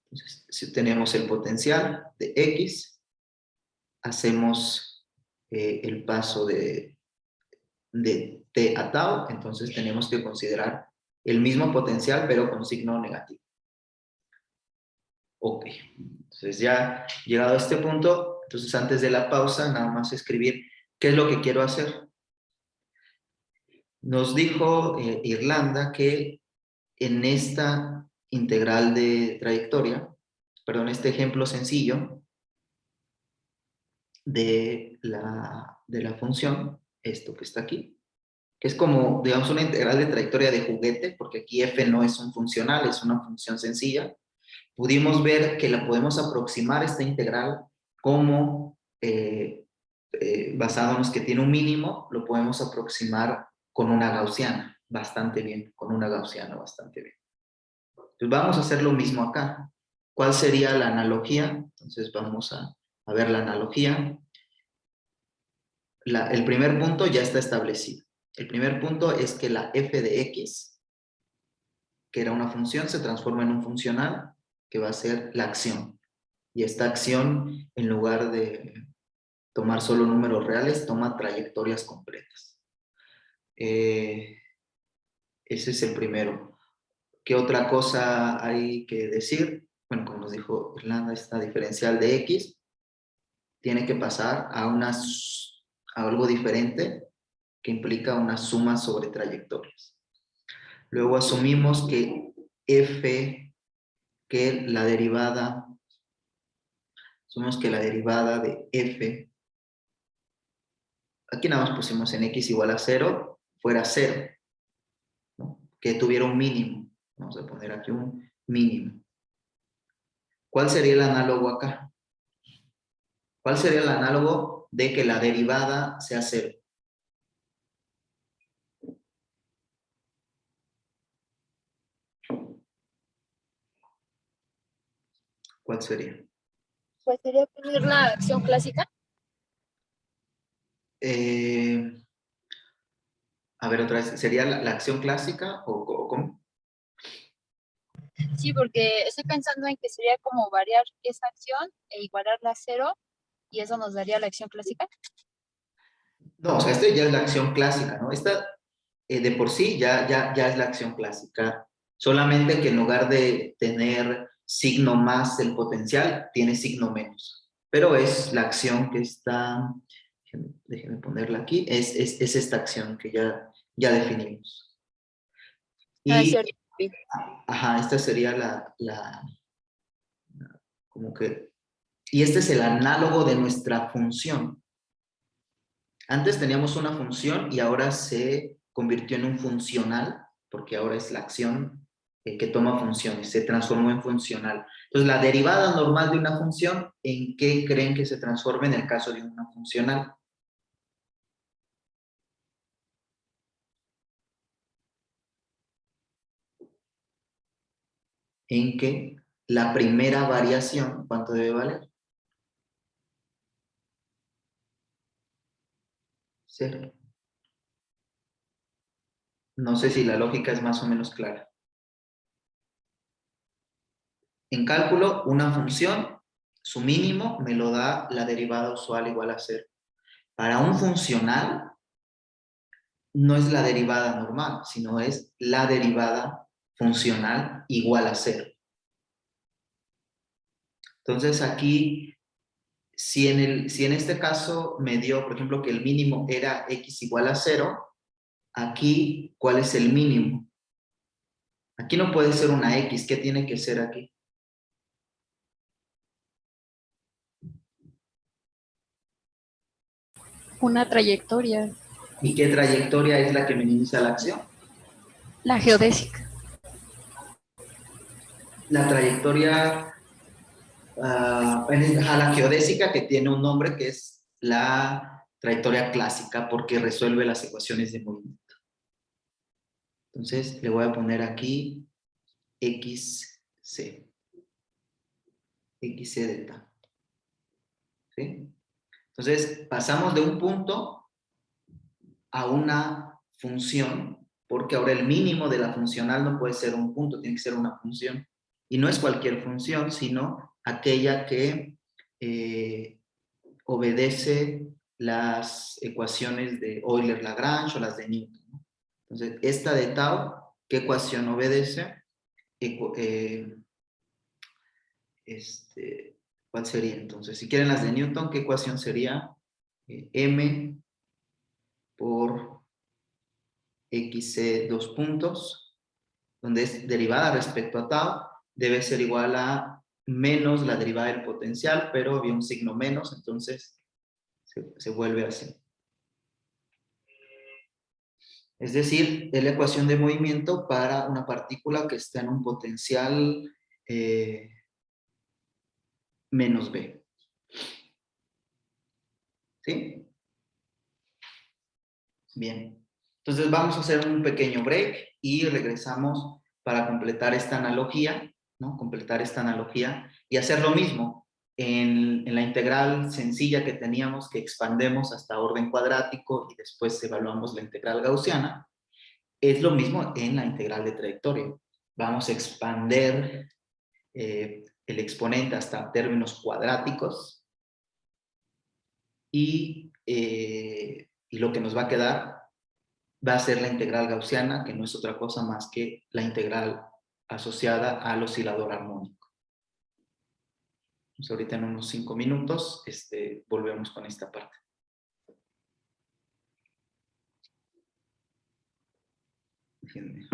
Entonces, si tenemos el potencial de X, hacemos el paso de t a tau, entonces tenemos que considerar el mismo potencial, pero con signo negativo. Ok, entonces ya llegado a este punto, entonces antes de la pausa, nada más escribir qué es lo que quiero hacer. Nos dijo Irlanda que en esta integral de trayectoria, perdón, este ejemplo sencillo de la función, esto que está aquí, que es como, digamos, una integral de trayectoria de juguete, porque aquí f no es un funcional, es una función sencilla. Pudimos ver que la podemos aproximar esta integral como, basándonos que tiene un mínimo, lo podemos aproximar con una gaussiana, bastante bien, con una gaussiana bastante bien. Entonces vamos a hacer lo mismo acá. ¿Cuál sería la analogía? Entonces vamos a ver la analogía. El primer punto ya está establecido. El primer punto es que la f de x, que era una función, se transforma en un funcional, que va a ser la acción. Y esta acción, en lugar de tomar solo números reales, toma trayectorias completas. Ese es el primero. ¿Qué otra cosa hay que decir? Bueno, como nos dijo Irlanda, esta diferencial de x tiene que pasar a algo diferente que implica una suma sobre trayectorias. Luego asumimos que f, que la derivada, asumimos que la derivada de f, aquí nada más pusimos en x igual a 0, fuera 0, ¿no? Que tuviera un mínimo. Vamos a poner aquí un mínimo. ¿Cuál sería el análogo acá? ¿Cuál sería el análogo de que la derivada sea 0? ¿Cuál sería? Pues sería poner la acción clásica. A ver, otra vez, ¿sería la acción clásica o cómo? Sí, porque estoy pensando en que sería como variar esa acción e igualarla a cero y eso nos daría la acción clásica. No, o sea, esta ya es la acción clásica, ¿no? Esta de por sí ya es la acción clásica, solamente que en lugar de tener signo más el potencial, tiene signo menos. Pero es la acción que está, déjenme ponerla aquí, es esta acción que ya definimos. Ah, es Y, cierto. Sí. ajá, esta sería como que, y este es el análogo de nuestra función. Antes teníamos una función y ahora se convirtió en un funcional, porque ahora es la acción que toma funciones, se transformó en funcional. Entonces, la derivada normal de una función, ¿en qué creen que se transforma en el caso de una funcional? En que la primera variación, ¿cuánto debe valer? Cero. No sé si la lógica es más o menos clara. En cálculo, una función, su mínimo me lo da la derivada usual igual a cero. Para un funcional, no es la derivada normal, sino es la derivada funcional igual a cero. Entonces aquí, si en este caso me dio, por ejemplo, que el mínimo era x igual a cero, aquí, ¿cuál es el mínimo? Aquí no puede ser una x, ¿qué tiene que ser aquí? Una trayectoria, ¿Y qué trayectoria es la que minimiza la acción? la geodésica. La trayectoria, la geodésica, que tiene un nombre que es la trayectoria clásica porque resuelve las ecuaciones de movimiento. Entonces le voy a poner aquí XC, XC delta. ¿Sí? Entonces pasamos de un punto a una función, porque ahora el mínimo de la funcional no puede ser un punto, tiene que ser una función. Y no es cualquier función, sino aquella que obedece las ecuaciones de Euler-Lagrange o las de Newton, ¿no? Entonces, esta de tau, ¿qué ecuación obedece? Este, ¿Cuál sería? Entonces, si quieren las de Newton, ¿qué ecuación sería? M por xc dos puntos, donde es derivada respecto a tau, debe ser igual a menos la derivada del potencial, pero había un signo menos, entonces se vuelve así. Es decir, es la ecuación de movimiento para una partícula que está en un potencial eh, menos b. ¿Sí? Bien. Entonces vamos a hacer un pequeño break y regresamos para completar esta analogía, ¿no? Completar esta analogía y hacer lo mismo en la integral sencilla que teníamos, que expandemos hasta orden cuadrático y después evaluamos la integral gaussiana. Es lo mismo en la integral de trayectoria. Vamos a expander el exponente hasta términos cuadráticos y lo que nos va a quedar va a ser la integral gaussiana, que no es otra cosa más que la integral asociada al oscilador armónico. Entonces, ahorita en unos 5 minutos volvemos con esta parte. Déjenme.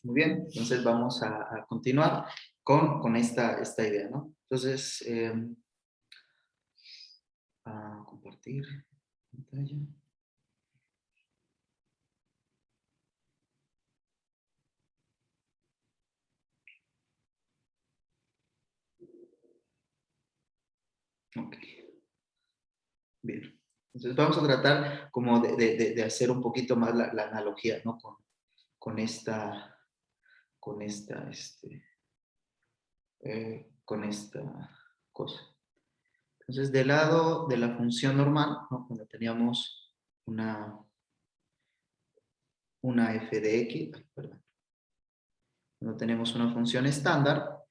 Muy bien, entonces vamos a continuar con esta idea, ¿no? Entonces, a compartir pantalla. Ok, bien. Entonces vamos a tratar como de hacer un poquito más la analogía, ¿no? Con esta, con esta cosa. Entonces, del lado de la función normal, ¿no? Cuando teníamos una f de x, perdón, cuando tenemos una función estándar,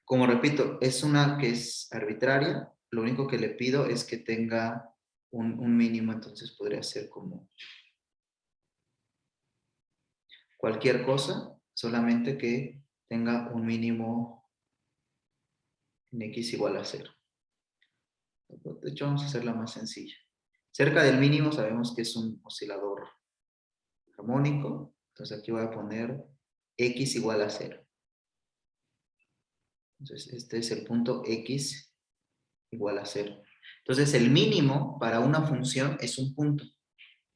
como repito, es una que es arbitraria, lo único que le pido es que tenga un mínimo, entonces podría ser como cualquier cosa, solamente que tenga un mínimo en x igual a 0. De hecho, vamos a hacerla más sencilla. Cerca del mínimo sabemos que es un oscilador armónico, entonces aquí voy a poner x igual a 0. Entonces, este es el punto x igual a 0. Entonces, el mínimo para una función es un punto.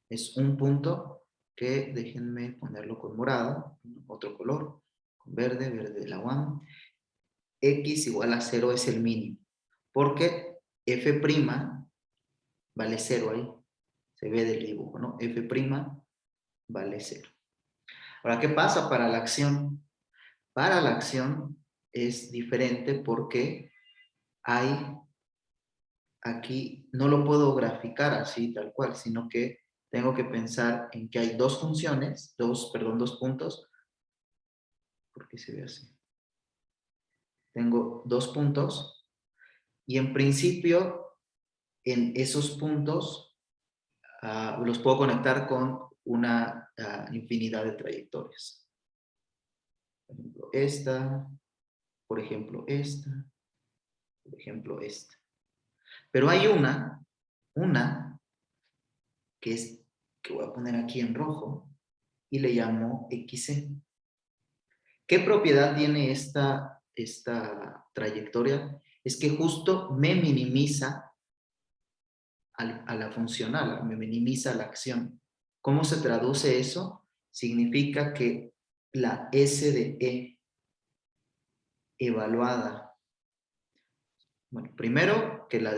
Es un punto que, déjenme ponerlo con morado, otro color, con verde, verde de la UAM. X igual a 0 es el mínimo, porque f' vale 0 ahí. Se ve del dibujo, ¿no? F' vale 0. Ahora, ¿qué pasa para la acción? Para la acción es diferente porque hay aquí, no lo puedo graficar así tal cual, sino que tengo que pensar en que hay dos funciones, dos puntos, porque se ve así. Tengo dos puntos y en principio en esos puntos los puedo conectar con una infinidad de trayectorias. Por ejemplo, esta, por ejemplo, esta, por ejemplo, esta. Pero hay una que voy a poner aquí en rojo y le llamo XC. ¿Qué propiedad tiene esta trayectoria? Es que justo me minimiza a la funcional, me minimiza la acción. ¿Cómo se traduce eso? Significa que la S de E evaluada, bueno, primero que la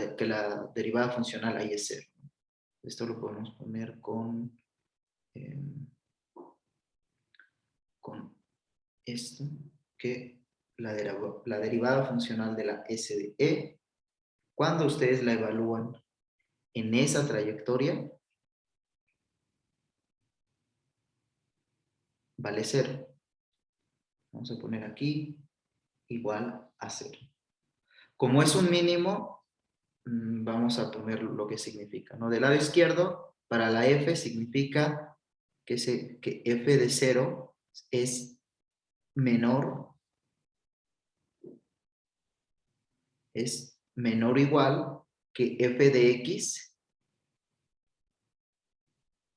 derivada funcional ahí es 0. Esto lo podemos poner con esto, que la derivada funcional de la S de E, cuando ustedes la evalúan en esa trayectoria, vale 0. Vamos a poner aquí igual a 0. Como es un mínimo, vamos a poner lo que significa, ¿no? Del lado izquierdo, para la f significa que f de 0 es menor o igual que f de x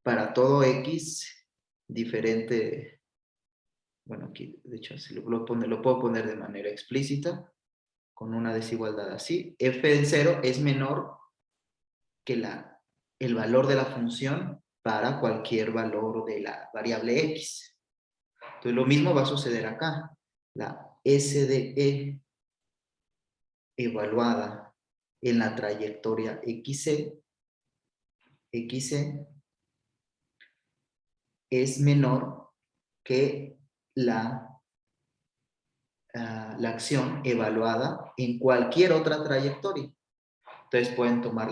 para todo x diferente. Bueno, aquí de hecho si lo puedo poner de manera explícita con una desigualdad así. F de 0 es menor que el valor de la función para cualquier valor de la variable x. Entonces lo mismo va a suceder acá. La S de E evaluada en la trayectoria XC es menor que la acción evaluada en cualquier otra trayectoria. Entonces pueden tomar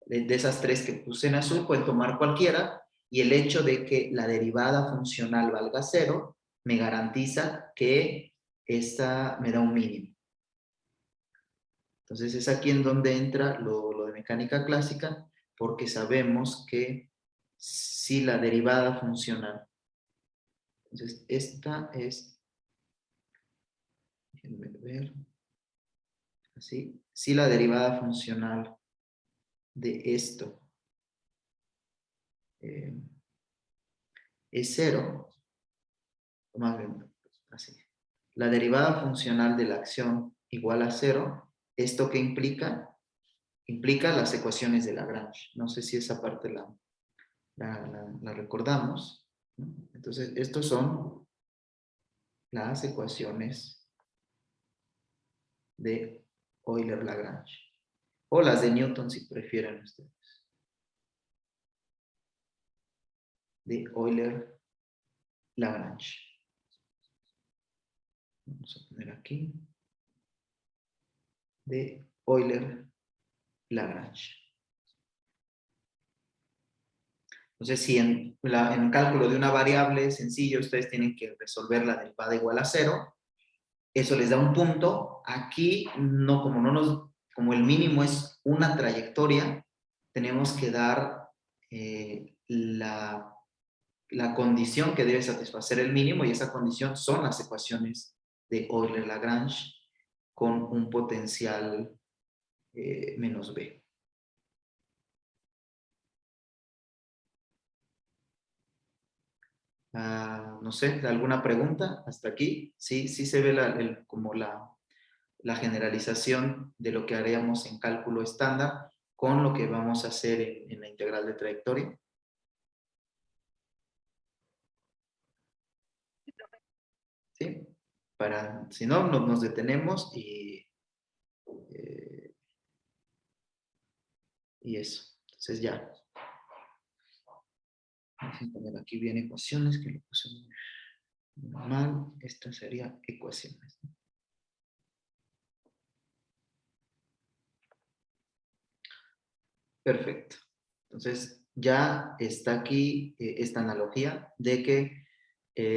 de esas tres que puse en azul, pueden tomar cualquiera, y el hecho de que la derivada funcional valga 0 me garantiza que esta me da un mínimo. Entonces es aquí en donde entra lo de mecánica clásica, porque sabemos que si la derivada funcional, entonces esta es, déjenme ver, así, si la derivada funcional de esto es 0, o más bien, así. La derivada funcional de la acción igual a 0, ¿esto qué implica? Implica las ecuaciones de Lagrange. No sé si esa parte la recordamos, ¿no? Entonces, estos son las ecuaciones de Euler-Lagrange. O las de Newton, si prefieren ustedes. De Euler-Lagrange. Vamos a poner aquí. De Euler-Lagrange. Entonces, si en el cálculo de una variable sencillo, ustedes tienen que resolver la derivada igual a 0, eso les da un punto. Aquí, no, como el mínimo es una trayectoria, tenemos que dar la condición que debe satisfacer el mínimo, y esa condición son las ecuaciones de Euler-Lagrange con un potencial menos b. No sé, ¿alguna pregunta hasta aquí? Sí, sí se ve como la generalización de lo que haríamos en cálculo estándar con lo que vamos a hacer en la integral de trayectoria. ¿Sí? Si no, nos detenemos y eso. Entonces ya. Vamos a poner aquí bien ecuaciones, que lo puse muy mal. Esta sería ecuaciones. Perfecto. Entonces ya está aquí esta analogía de que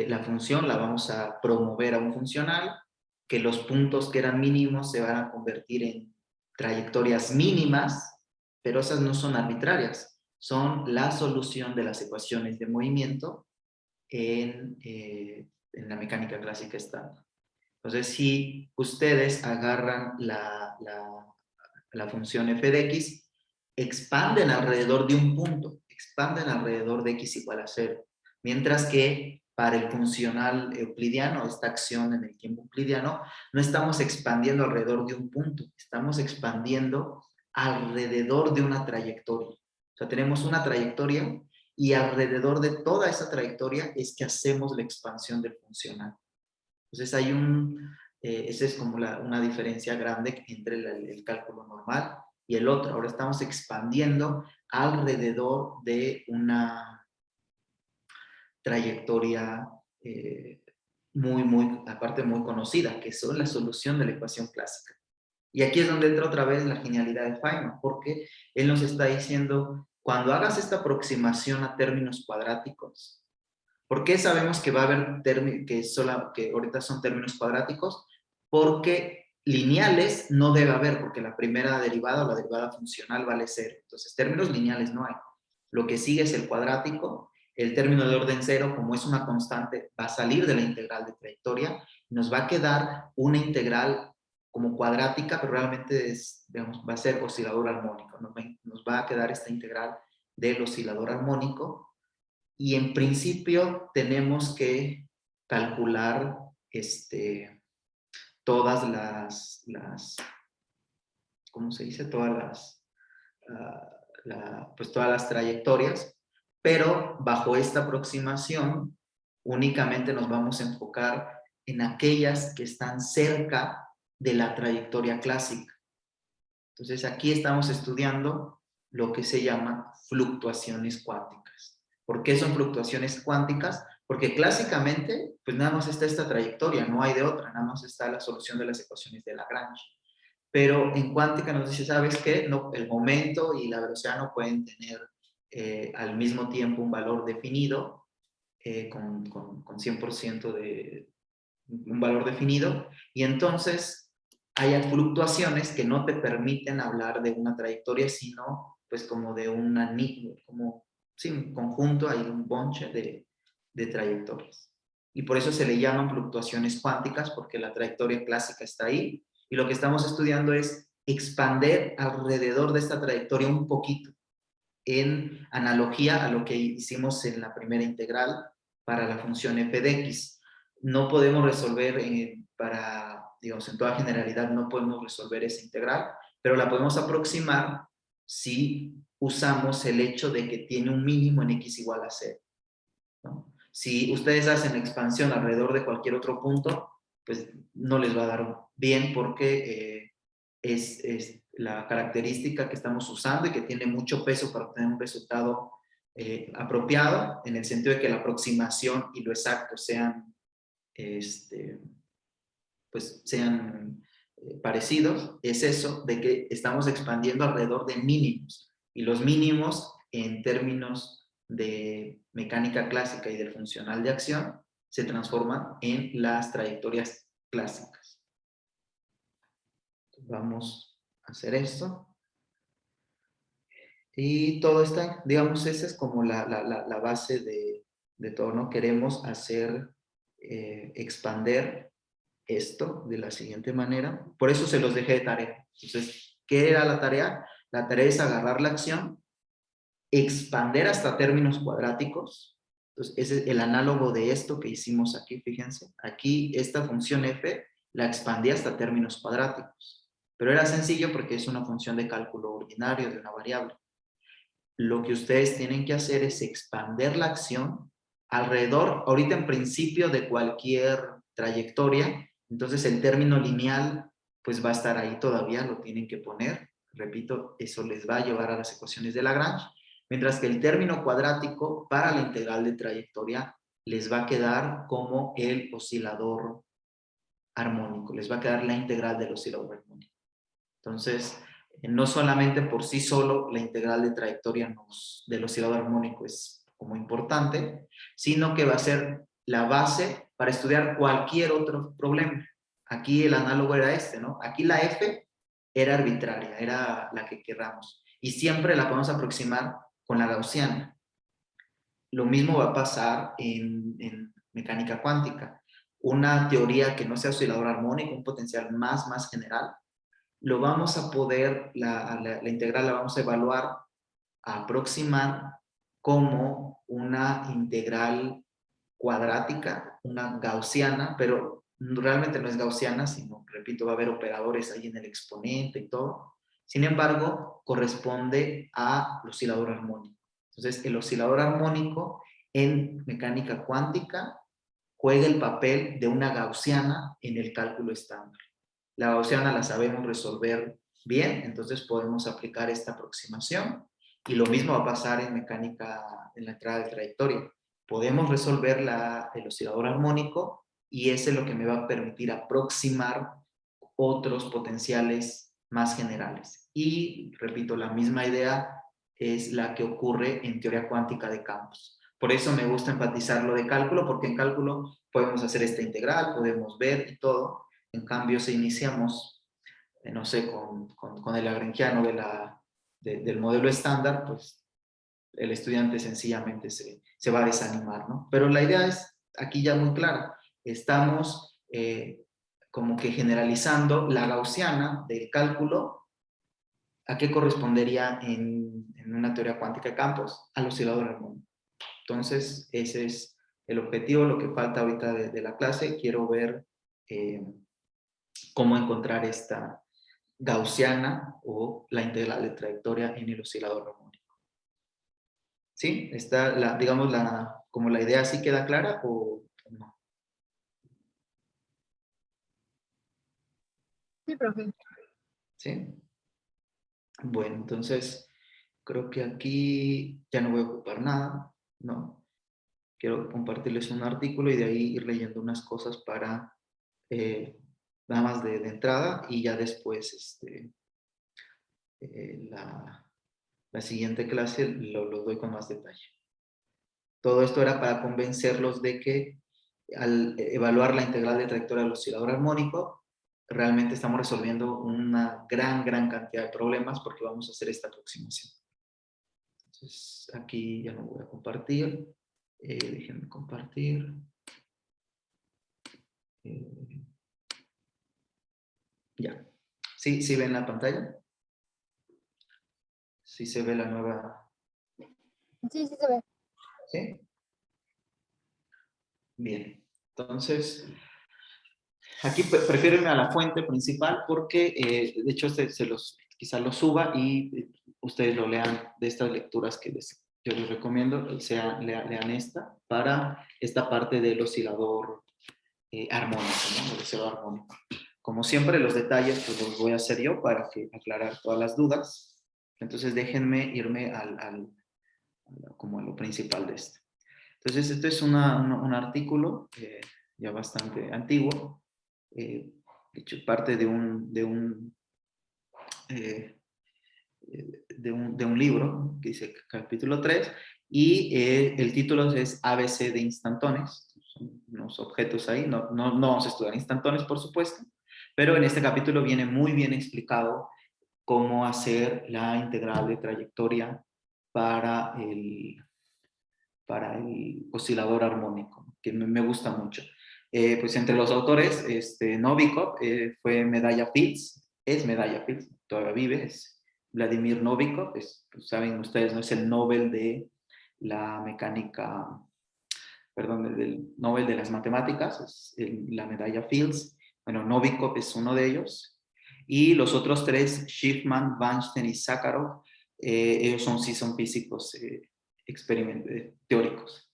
la función la vamos a promover a un funcional, que los puntos que eran mínimos se van a convertir en trayectorias mínimas, pero esas no son arbitrarias, son la solución de las ecuaciones de movimiento en la mecánica clásica estándar. Entonces, si ustedes agarran la función f de x, expanden alrededor de un punto, expanden alrededor de x igual a 0, mientras que para el funcional euclidiano, esta acción en el tiempo euclidiano, no estamos expandiendo alrededor de un punto, estamos expandiendo alrededor de una trayectoria. O sea, tenemos una trayectoria y alrededor de toda esa trayectoria es que hacemos la expansión del funcional. Entonces hay esa es como una diferencia grande entre el cálculo normal y el otro. Ahora estamos expandiendo alrededor de una trayectoria aparte muy conocida, que es la solución de la ecuación clásica. Y aquí es donde entra otra vez la genialidad de Feynman, porque él nos está diciendo, cuando hagas esta aproximación a términos cuadráticos, ¿por qué sabemos que va a haber que ahorita son términos cuadráticos? Porque lineales no debe haber, porque la primera derivada o la derivada funcional vale 0. Entonces, términos lineales no hay. Lo que sigue es el cuadrático. El término de orden 0, como es una constante, va a salir de la integral de trayectoria. Nos va a quedar una integral como cuadrática, pero realmente va a ser oscilador armónico. Nos va a quedar esta integral del oscilador armónico. Y en principio tenemos que calcular todas ¿cómo se dice? Pues todas las trayectorias, pero bajo esta aproximación únicamente nos vamos a enfocar en aquellas que están cerca de la trayectoria clásica. Entonces aquí estamos estudiando lo que se llama fluctuaciones cuánticas. ¿Por qué son fluctuaciones cuánticas? Porque clásicamente, pues nada más está esta trayectoria, no hay de otra, nada más está la solución de las ecuaciones de Lagrange. Pero en cuántica nos dice, ¿sabes qué? No, el momento y la velocidad no pueden tener al mismo tiempo un valor definido, con 100% de un valor definido, y entonces hay fluctuaciones que no te permiten hablar de una trayectoria, sino pues como de un anillo, como sí, un conjunto, hay un bunch de trayectorias. Y por eso se le llaman fluctuaciones cuánticas, porque la trayectoria clásica está ahí, y lo que estamos estudiando es expander alrededor de esta trayectoria un poquito, en analogía a lo que hicimos en la primera integral para la función f de x. no podemos resolver digamos, en toda generalidad no podemos resolver esa integral, pero la podemos aproximar si usamos el hecho de que tiene un mínimo en x igual a 0, ¿no? Si ustedes hacen la expansión alrededor de cualquier otro punto, pues no les va a dar bien porque es la característica que estamos usando y que tiene mucho peso para obtener un resultado apropiado, en el sentido de que la aproximación y lo exacto sean, pues sean parecidos, es eso de que estamos expandiendo alrededor de mínimos, y los mínimos en términos de mecánica clásica y del funcional de acción se transforman en las trayectorias clásicas. Vamos a hacer esto. Y todo está, digamos, esa es como la base de todo, ¿no? Queremos hacer, expander esto de la siguiente manera. Por eso se los dejé de tarea. Entonces, ¿qué era la tarea? La tarea es agarrar la acción, expander hasta términos cuadráticos. Entonces, ese es el análogo de esto que hicimos aquí, fíjense. Aquí esta función f la expandí hasta términos cuadráticos. Pero era sencillo porque es una función de cálculo ordinario de una variable. Lo que ustedes tienen que hacer es expander la acción alrededor, ahorita en principio, de cualquier trayectoria. Entonces el término lineal pues va a estar ahí todavía, lo tienen que poner. Repito, eso les va a llevar a las ecuaciones de Lagrange. Mientras que el término cuadrático para la integral de trayectoria les va a quedar como el oscilador armónico. Les va a quedar la integral del oscilador armónico. Entonces, no solamente por sí solo la integral de trayectoria del oscilador armónico es como importante, sino que va a ser la base para estudiar cualquier otro problema. Aquí el análogo era este, ¿no? Aquí la f era arbitraria, era la que queramos, y siempre la podemos aproximar con la gaussiana. Lo mismo va a pasar en mecánica cuántica. Una teoría que no sea oscilador armónico, un potencial más general, lo vamos a poder, la integral la vamos a evaluar, a aproximar como una integral cuadrática, una gaussiana, pero realmente no es gaussiana, sino, repito, va a haber operadores ahí en el exponente y todo. Sin embargo, corresponde al oscilador armónico. Entonces, el oscilador armónico en mecánica cuántica juega el papel de una gaussiana en el cálculo estándar. La gaussiana la sabemos resolver bien, entonces podemos aplicar esta aproximación, y lo mismo va a pasar en mecánica, en la entrada de trayectoria. Podemos resolver el oscilador armónico, y ese es lo que me va a permitir aproximar otros potenciales más generales. Y, repito, la misma idea es la que ocurre en teoría cuántica de campos. Por eso me gusta enfatizar lo de cálculo, porque en cálculo podemos hacer esta integral, podemos ver y todo. En cambio, si iniciamos, no sé, con el lagrangiano del modelo estándar, pues el estudiante sencillamente se va a desanimar, ¿no? Pero la idea es aquí ya muy clara. Estamos como que generalizando la gaussiana del cálculo. ¿A qué correspondería en una teoría cuántica de campos? Al oscilador armónico. Entonces, ese es el objetivo, lo que falta ahorita de la clase. Quiero ver cómo encontrar esta gaussiana o la integral de trayectoria en el oscilador armónico. ¿Sí? Está, digamos, como la idea sí queda clara o no. Sí, profe. ¿Sí? Bueno, entonces creo que aquí ya no voy a ocupar nada, ¿no? Quiero compartirles un artículo y de ahí ir leyendo unas cosas para nada más de entrada, y ya después la siguiente clase lo doy con más detalle. Todo esto era para convencerlos de que al evaluar la integral de trayectoria del oscilador armónico, realmente estamos resolviendo una gran cantidad de problemas, porque vamos a hacer esta aproximación. Entonces, aquí ya no voy a compartir. Déjenme compartir. Ya. ¿Sí ven la pantalla? ¿Sí se ve la nueva? Sí, sí se ve. ¿Sí? Bien. Entonces, aquí prefiero irme a la fuente principal porque, de hecho, quizás lo suba y ustedes lo lean de estas lecturas que yo les recomiendo, lean esta para esta parte del oscilador armónico, ¿no? El oscilador armónico. Como siempre, los detalles pues, los voy a hacer yo para aclarar todas las dudas. Entonces, déjenme irme como a lo principal de esto. Entonces, esto es un artículo ya bastante antiguo, de hecho, parte de un libro que dice capítulo 3, y el título es ABC de instantones. Son unos objetos ahí, no vamos a estudiar instantones, por supuesto, pero en este capítulo viene muy bien explicado cómo hacer la integral de trayectoria para el oscilador armónico, que me gusta mucho. Pues entre los autores, Novikov fue medalla Fields, es medalla Fields, todavía vive, es Vladimir Novikov, pues saben ustedes, no es el Nobel de la mecánica, perdón, del Nobel de las matemáticas, es la medalla Fields. Bueno, Novikov es uno de ellos. Y los otros tres, Schiffman, Weinstein y Sakharov, ellos sí son físicos teóricos.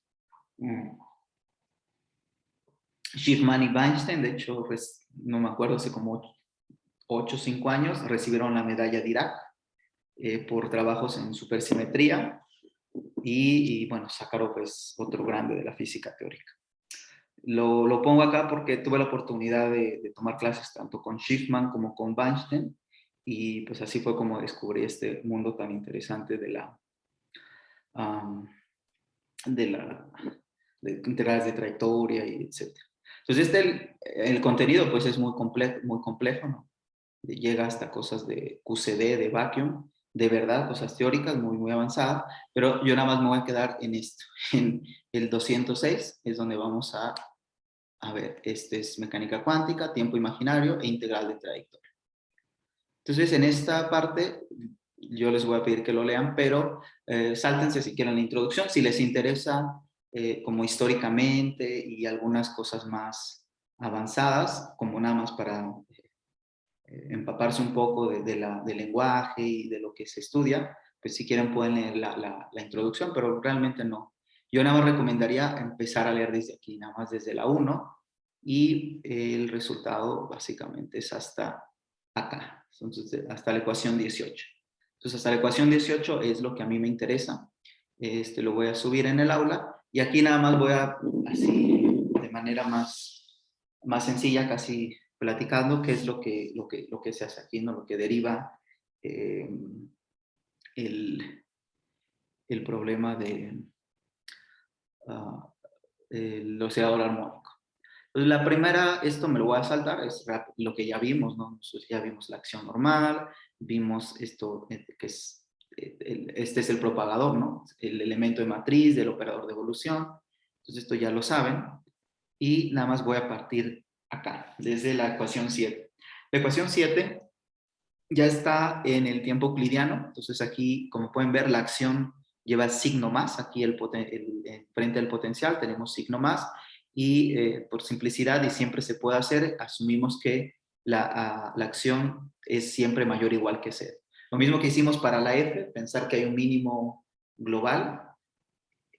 Schiffman y Weinstein, de hecho, pues, no me acuerdo, hace como 8 o 5 años, recibieron la medalla Dirac por trabajos en supersimetría. Y bueno, Sakharov es otro grande de la física teórica. Lo pongo acá porque tuve la oportunidad de tomar clases tanto con Schiffman como con Weinstein, y pues así fue como descubrí este mundo tan interesante de integrales de trayectoria y etc. Entonces el contenido pues es muy complejo, ¿no? Llega hasta cosas de QCD, de vacuum, de verdad, cosas teóricas muy avanzadas, pero yo nada más me voy a quedar en esto, en el 206, es donde vamos a ver, este es mecánica cuántica, tiempo imaginario e integral de trayectoria. Entonces, en esta parte, yo les voy a pedir que lo lean, pero sáltense si quieren la introducción, si les interesa como históricamente y algunas cosas más avanzadas, como nada más para empaparse un poco del lenguaje y de lo que se estudia, pues si quieren pueden leer la introducción, pero realmente no. Yo nada más recomendaría empezar a leer desde aquí, nada más desde la 1, y el resultado básicamente es hasta acá, entonces hasta la ecuación 18. Entonces hasta la ecuación 18 es lo que a mí me interesa. Lo voy a subir en el aula, y aquí nada más voy a, así, de manera más sencilla, casi platicando qué es lo que se hace aquí, ¿no? Lo que deriva el problema el oscilador armónico. Entonces, la primera, esto me lo voy a saltar, es lo que ya vimos, ¿no? Entonces, ya vimos la acción normal, vimos esto, que es, este es el propagador, ¿no? El elemento de matriz del operador de evolución. Entonces, esto ya lo saben. Y nada más voy a partir acá, desde la ecuación 7. La ecuación 7 ya está en el tiempo euclidiano, entonces aquí, como pueden ver, la acción lleva signo más, aquí frente al potencial tenemos signo más, y por simplicidad, y siempre se puede hacer, asumimos que la acción es siempre mayor o igual que 0. Lo mismo que hicimos para la F, pensar que hay un mínimo global,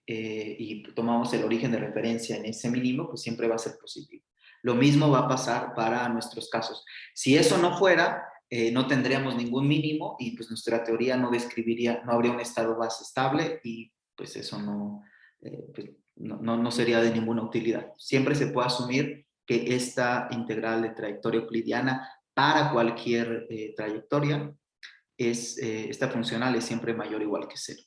y tomamos el origen de referencia en ese mínimo, pues siempre va a ser positivo. Lo mismo va a pasar para nuestros casos. Si eso no fuera, no tendríamos ningún mínimo, y pues nuestra teoría no habría un estado base estable, y pues eso no sería de ninguna utilidad. Siempre se puede asumir que esta integral de trayectoria euclidiana para cualquier trayectoria esta funcional es siempre mayor o igual que 0.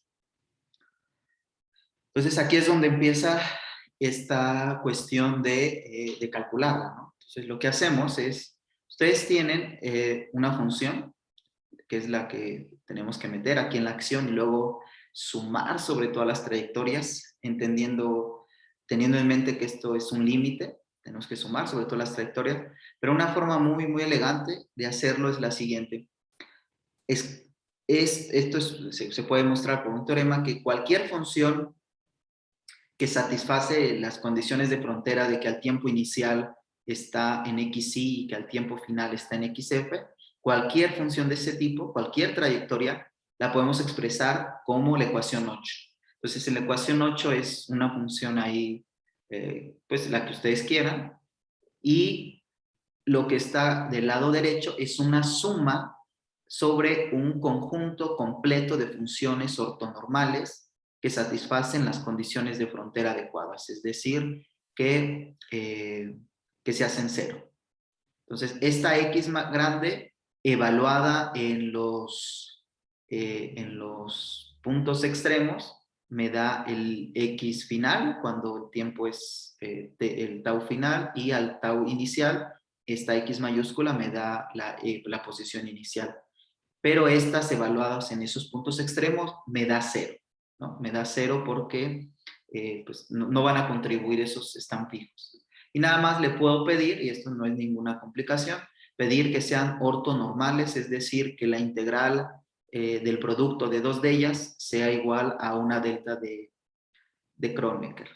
Entonces aquí es donde empieza esta cuestión de calcularla, ¿no? Entonces lo que hacemos es, ustedes tienen una función, que es la que tenemos que meter aquí en la acción, y luego sumar sobre todas las trayectorias, teniendo en mente que esto es un límite, tenemos que sumar sobre todas las trayectorias, pero una forma muy elegante de hacerlo es la siguiente. Esto se puede mostrar por un teorema que cualquier función que satisface las condiciones de frontera de que al tiempo inicial está en XY y que al tiempo final está en XF, cualquier función de ese tipo, cualquier trayectoria, la podemos expresar como la ecuación 8. Entonces, la ecuación 8 es una función ahí, pues la que ustedes quieran, y lo que está del lado derecho es una suma sobre un conjunto completo de funciones ortonormales que satisfacen las condiciones de frontera adecuadas, es decir, que se hacen cero. Entonces, esta X más grande, evaluada en los puntos extremos, me da el X final, cuando el tiempo es el tau final, y al tau inicial, esta X mayúscula me da la posición inicial. Pero estas evaluadas en esos puntos extremos me da cero, ¿no? Me da cero porque pues no van a contribuir, esos están fijos. Y nada más le puedo pedir, y esto no es ninguna complicación, pedir que sean ortonormales, es decir, que la integral del producto de dos de ellas sea igual a una delta de Kronecker,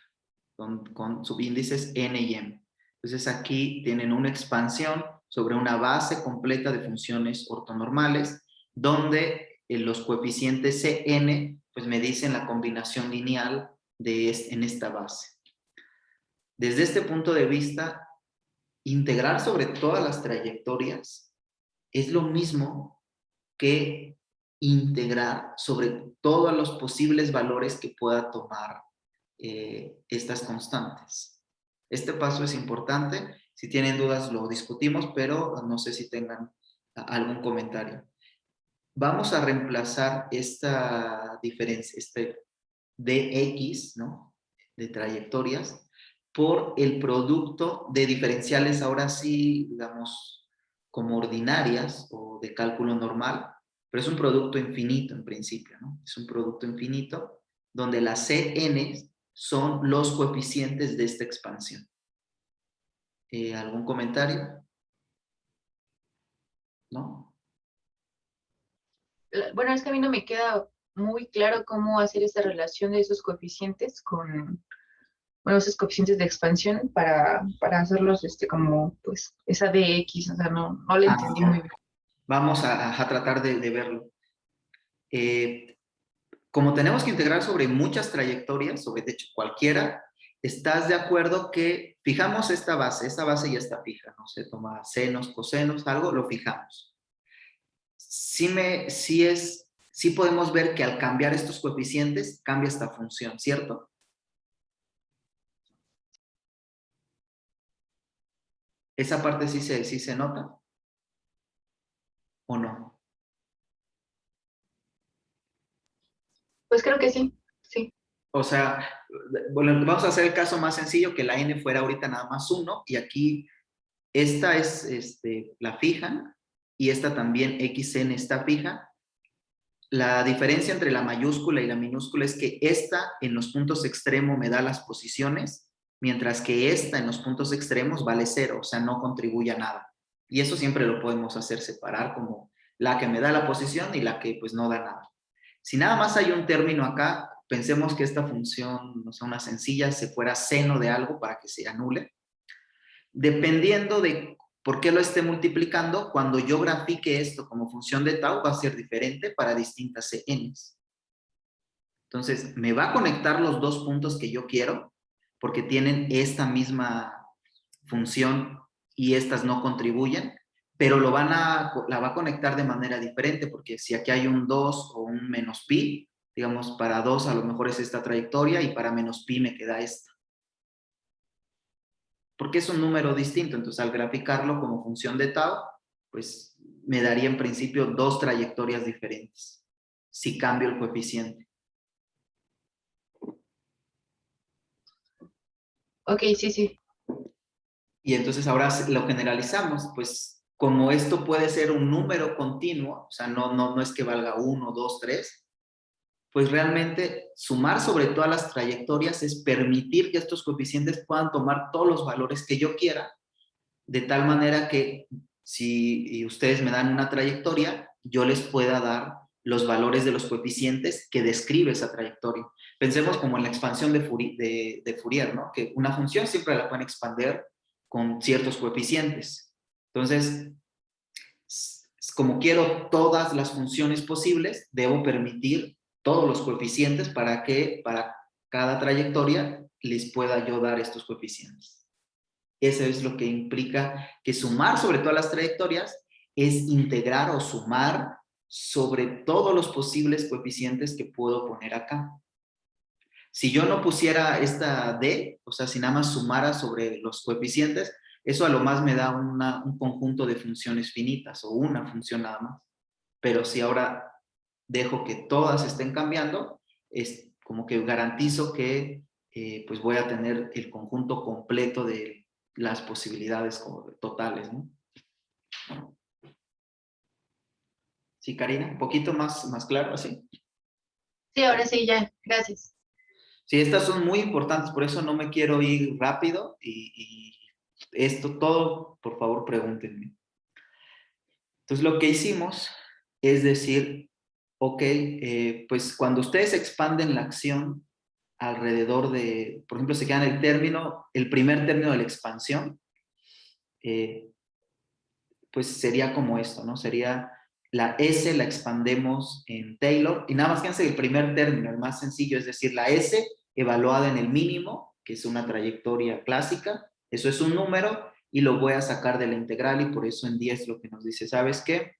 con subíndices n y m. Entonces aquí tienen una expansión sobre una base completa de funciones ortonormales, donde los coeficientes Cn pues me dicen la combinación lineal en esta base. Desde este punto de vista, integrar sobre todas las trayectorias es lo mismo que integrar sobre todos los posibles valores que pueda tomar estas constantes. Este paso es importante. Si tienen dudas lo discutimos, pero no sé si tengan algún comentario. Vamos a reemplazar esta diferencia, este dx, ¿no?, de trayectorias, por el producto de diferenciales, ahora sí, digamos, como ordinarias o de cálculo normal, pero es un producto infinito en principio, ¿no? Es un producto infinito donde las Cn son los coeficientes de esta expansión. ¿Algún comentario? ¿No? Bueno, es que a mí no me queda muy claro cómo hacer esta relación de esos coeficientes con, bueno, esos coeficientes de expansión para hacerlos como, pues, esa dx, o sea, no le entendí muy bien. Vamos a tratar de verlo. Como tenemos que integrar sobre muchas trayectorias, sobre de hecho cualquiera, ¿estás de acuerdo que fijamos esta base ya está fija, ¿no? Se toma senos, cosenos, algo, lo fijamos. Sí podemos ver que al cambiar estos coeficientes, cambia esta función, ¿cierto? ¿Esa parte sí se nota? ¿O no? Pues creo que sí, sí. O sea, bueno, vamos a hacer el caso más sencillo, que la n fuera ahorita nada más 1, y aquí esta es la fija, y esta también xn está fija. La diferencia entre la mayúscula y la minúscula es que esta en los puntos extremos me da las posiciones, mientras que esta en los puntos extremos vale 0, o sea, no contribuye a nada. Y eso siempre lo podemos hacer separar como la que me da la posición y la que pues no da nada. Si nada más hay un término acá, pensemos que esta función, no sé, una sencilla, se fuera seno de algo para que se anule. Dependiendo de por qué lo esté multiplicando, cuando yo grafique esto como función de tau, va a ser diferente para distintas Cn's. Entonces, me va a conectar los dos puntos que yo quiero, porque tienen esta misma función y estas no contribuyen, pero la va a conectar de manera diferente, porque si aquí hay un 2 o un menos pi, digamos, para 2 a lo mejor es esta trayectoria y para menos pi me queda esta. Porque es un número distinto, entonces al graficarlo como función de tau, pues me daría en principio dos trayectorias diferentes, si cambio el coeficiente. Ok, sí. Y entonces ahora lo generalizamos, pues como esto puede ser un número continuo, o sea, no es que valga 1, 2, 3, pues realmente sumar sobre todas las trayectorias es permitir que estos coeficientes puedan tomar todos los valores que yo quiera, de tal manera que si ustedes me dan una trayectoria, yo les pueda dar los valores de los coeficientes que describe esa trayectoria. Pensemos como en la expansión de Fourier, ¿no? Que una función siempre la pueden expander con ciertos coeficientes. Entonces, como quiero todas las funciones posibles, debo permitir todos los coeficientes para que para cada trayectoria les pueda yo dar estos coeficientes. Eso es lo que implica que sumar sobre todas las trayectorias es integrar o sumar sobre todos los posibles coeficientes que puedo poner acá. Si yo no pusiera esta D, o sea, si nada más sumara sobre los coeficientes, eso a lo más me da un conjunto de funciones finitas o una función nada más. Pero si ahora dejo que todas estén cambiando, es como que garantizo que pues voy a tener el conjunto completo de las posibilidades totales, ¿no? Sí, Karina, un poquito más claro así. Sí, ahora sí, ya, gracias. Sí, estas son muy importantes, por eso no me quiero ir rápido y esto todo, por favor, pregúntenme. Entonces, lo que hicimos es decir, ok, pues cuando ustedes expanden la acción alrededor de, por ejemplo, se queda en el primer término de la expansión, pues sería como esto, ¿no? Sería la S la expandemos en Taylor, y nada más quédense el primer término, el más sencillo, es decir, la S evaluada en el mínimo, que es una trayectoria clásica, eso es un número, y lo voy a sacar de la integral, y por eso en 10 lo que nos dice, ¿sabes qué?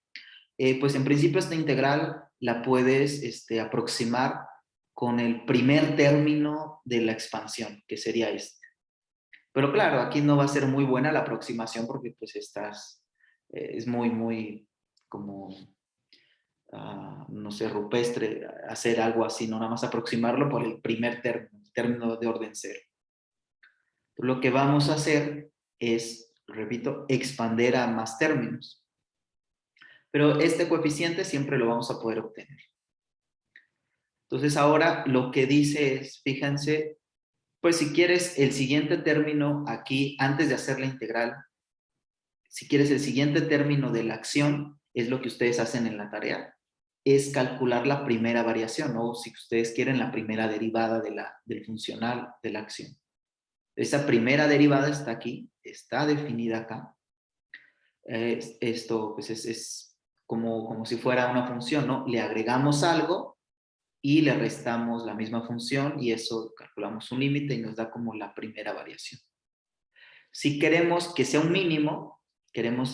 Pues en principio esta integral la puedes aproximar con el primer término de la expansión, que sería este. Pero claro, aquí no va a ser muy buena la aproximación porque pues es muy como, no sé, rupestre hacer algo así, no nada más aproximarlo por el primer término, el término de orden cero. Entonces, lo que vamos a hacer es, repito, expander a más términos. Pero este coeficiente siempre lo vamos a poder obtener. Entonces ahora lo que dice es, fíjense, pues si quieres el siguiente término aquí, antes de hacer la integral, si quieres el siguiente término de la acción, es lo que ustedes hacen en la tarea, es calcular la primera variación, o si ustedes quieren la primera derivada del funcional de la acción. Esa primera derivada está aquí, está definida acá. Esto pues es como si fuera una función, ¿no? Le agregamos algo y le restamos la misma función y eso calculamos un límite y nos da como la primera variación. Si queremos que sea un mínimo,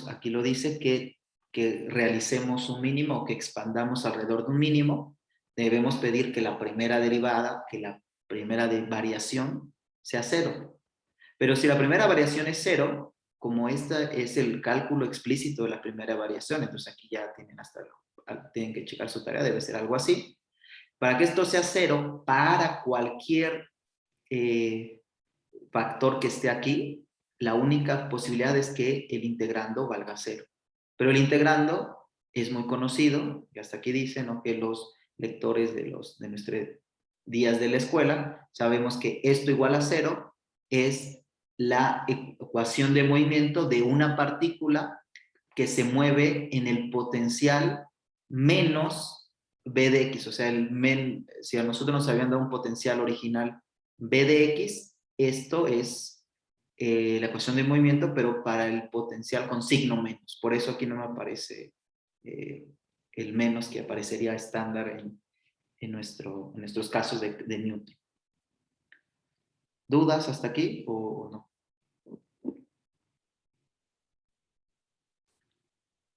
aquí lo dice, que realicemos un mínimo o que expandamos alrededor de un mínimo, debemos pedir que la primera derivada, que la primera variación sea 0. Pero si la primera variación es 0, como esta es el cálculo explícito de la primera variación, entonces aquí ya tienen que checar su tarea, debe ser algo así. Para que esto sea 0, para cualquier factor que esté aquí, la única posibilidad es que el integrando valga 0. Pero el integrando es muy conocido, y hasta aquí dice, ¿no?, que los lectores de nuestros días de la escuela sabemos que esto igual a 0 es la ecuación de movimiento de una partícula que se mueve en el potencial menos b de x, o sea, si a nosotros nos habían dado un potencial original b de x, esto es la ecuación de movimiento, pero para el potencial con signo menos. Por eso aquí no me aparece el menos que aparecería estándar en nuestros casos de Newton. ¿Dudas hasta aquí o no?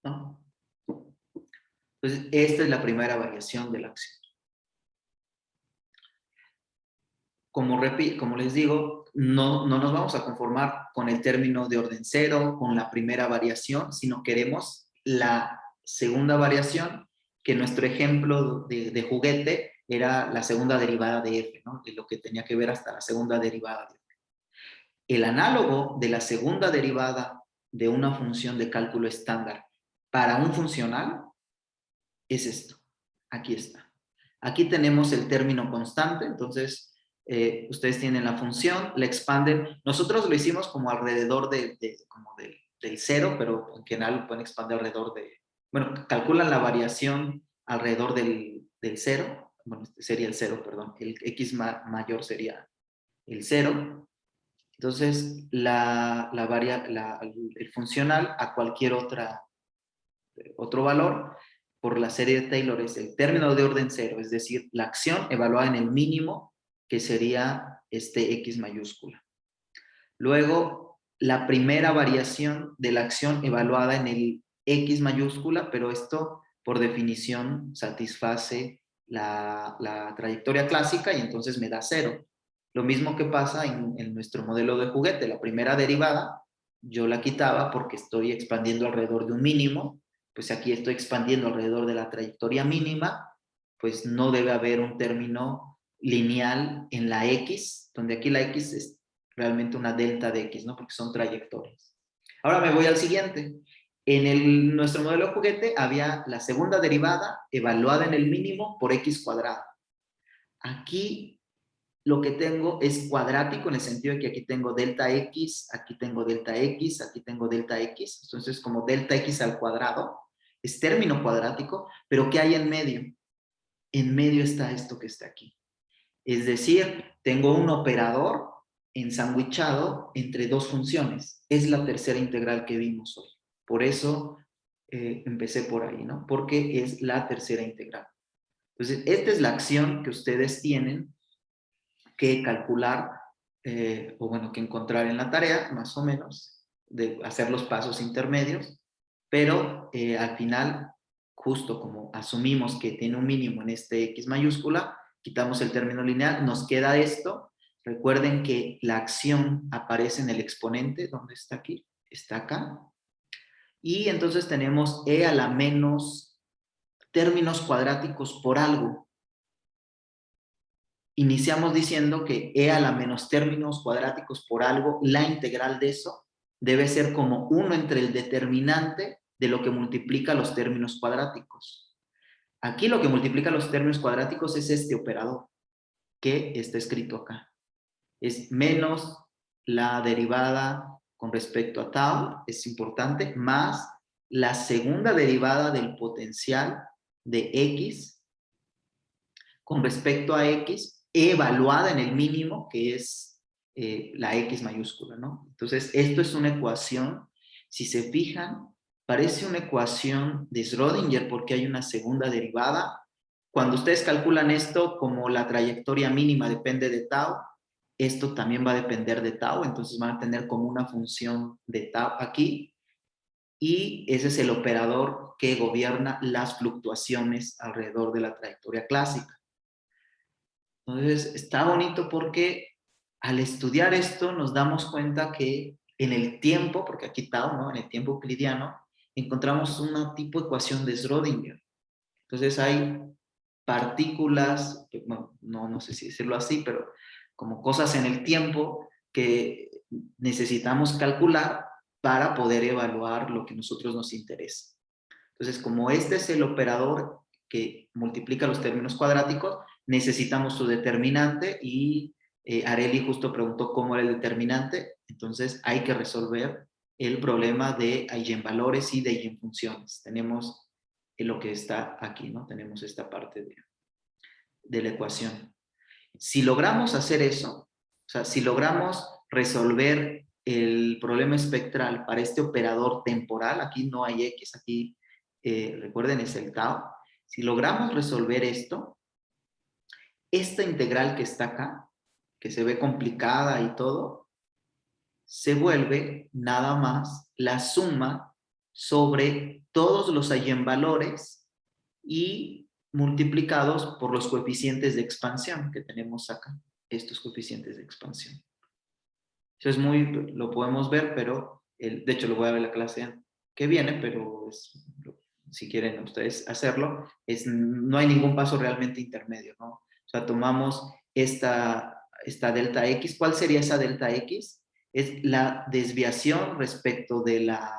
¿No? Entonces, esta es la primera variación de la acción. Como les digo, no nos vamos a conformar con el término de orden 0, con la primera variación, sino queremos la segunda variación, que nuestro ejemplo de juguete era la segunda derivada de f, ¿no?, de lo que tenía que ver hasta la segunda derivada de f. El análogo de la segunda derivada de una función de cálculo estándar para un funcional es esto. Aquí está. Aquí tenemos el término constante, entonces ustedes tienen la función, la expanden. Nosotros lo hicimos como alrededor del 0, pero en general lo pueden expandir alrededor de, bueno, calculan la variación alrededor del 0. Bueno, este sería el 0, perdón. El x mayor sería el 0. Entonces, el funcional a cualquier otro valor por la serie de Taylor es el término de orden 0, es decir, la acción evaluada en el mínimo, que sería este x mayúscula. Luego, la primera variación de la acción evaluada en el x mayúscula, pero esto por definición satisface la trayectoria clásica y entonces me da 0. Lo mismo que pasa en nuestro modelo de juguete. La primera derivada yo la quitaba porque estoy expandiendo alrededor de un mínimo. Pues aquí estoy expandiendo alrededor de la trayectoria mínima, pues no debe haber un término lineal en la x, donde aquí la x es realmente una delta de x, ¿no? Porque son trayectorias. Ahora me voy al siguiente. En nuestro modelo de juguete había la segunda derivada evaluada en el mínimo por x cuadrado. Aquí lo que tengo es cuadrático en el sentido de que aquí tengo delta x, aquí tengo delta x, aquí tengo delta x. Entonces, como delta x al cuadrado, es término cuadrático, pero ¿qué hay en medio? En medio está esto que está aquí. Es decir, tengo un operador ensandwichado entre dos funciones. Es la tercera integral que vimos hoy. Por eso empecé por ahí, ¿no? Porque es la tercera integral. Entonces, esta es la acción que ustedes tienen que calcular, o bueno, que encontrar en la tarea, más o menos, de hacer los pasos intermedios, pero al final, justo como asumimos que tiene un mínimo en este x mayúscula, quitamos el término lineal, nos queda esto. Recuerden que la acción aparece en el exponente, ¿dónde está aquí? Está acá. Y entonces tenemos e a la menos términos cuadráticos por algo. Iniciamos diciendo que e a la menos términos cuadráticos por algo, la integral de eso debe ser como 1 entre el determinante de lo que multiplica los términos cuadráticos. Aquí lo que multiplica los términos cuadráticos es este operador que está escrito acá. Es menos la derivada con respecto a tau, es importante, más la segunda derivada del potencial de x con respecto a x, evaluada en el mínimo, que es la x mayúscula, ¿no? Entonces, esto es una ecuación, si se fijan, parece una ecuación de Schrödinger porque hay una segunda derivada. Cuando ustedes calculan esto, como la trayectoria mínima depende de tau, esto también va a depender de tau, entonces van a tener como una función de tau aquí, y ese es el operador que gobierna las fluctuaciones alrededor de la trayectoria clásica. Entonces, está bonito porque al estudiar esto nos damos cuenta que en el tiempo, porque aquí tau, ¿no? En el tiempo euclidiano, encontramos una tipo de ecuación de Schrödinger. Entonces hay partículas, bueno, no sé si decirlo así, pero como cosas en el tiempo que necesitamos calcular para poder evaluar lo que a nosotros nos interesa. Entonces, como este es el operador que multiplica los términos cuadráticos, necesitamos su determinante y Areli justo preguntó cómo era el determinante, entonces hay que resolver el problema de eigenvalores y de eigenfunciones. Tenemos lo que está aquí, ¿no? Tenemos esta parte de la ecuación. Si logramos hacer eso, o sea, si logramos resolver el problema espectral para este operador temporal, aquí no hay x, aquí recuerden es el tau, si logramos resolver esto, esta integral que está acá, que se ve complicada y todo, se vuelve nada más la suma sobre todos los eigenvalores y multiplicados por los coeficientes de expansión que tenemos acá, estos coeficientes de expansión. Eso es lo podemos ver, pero de hecho lo voy a ver en la clase que viene, pero si quieren ustedes hacerlo, no hay ningún paso realmente intermedio, ¿no? O sea, tomamos esta delta X. ¿Cuál sería esa delta X? Es la desviación respecto de la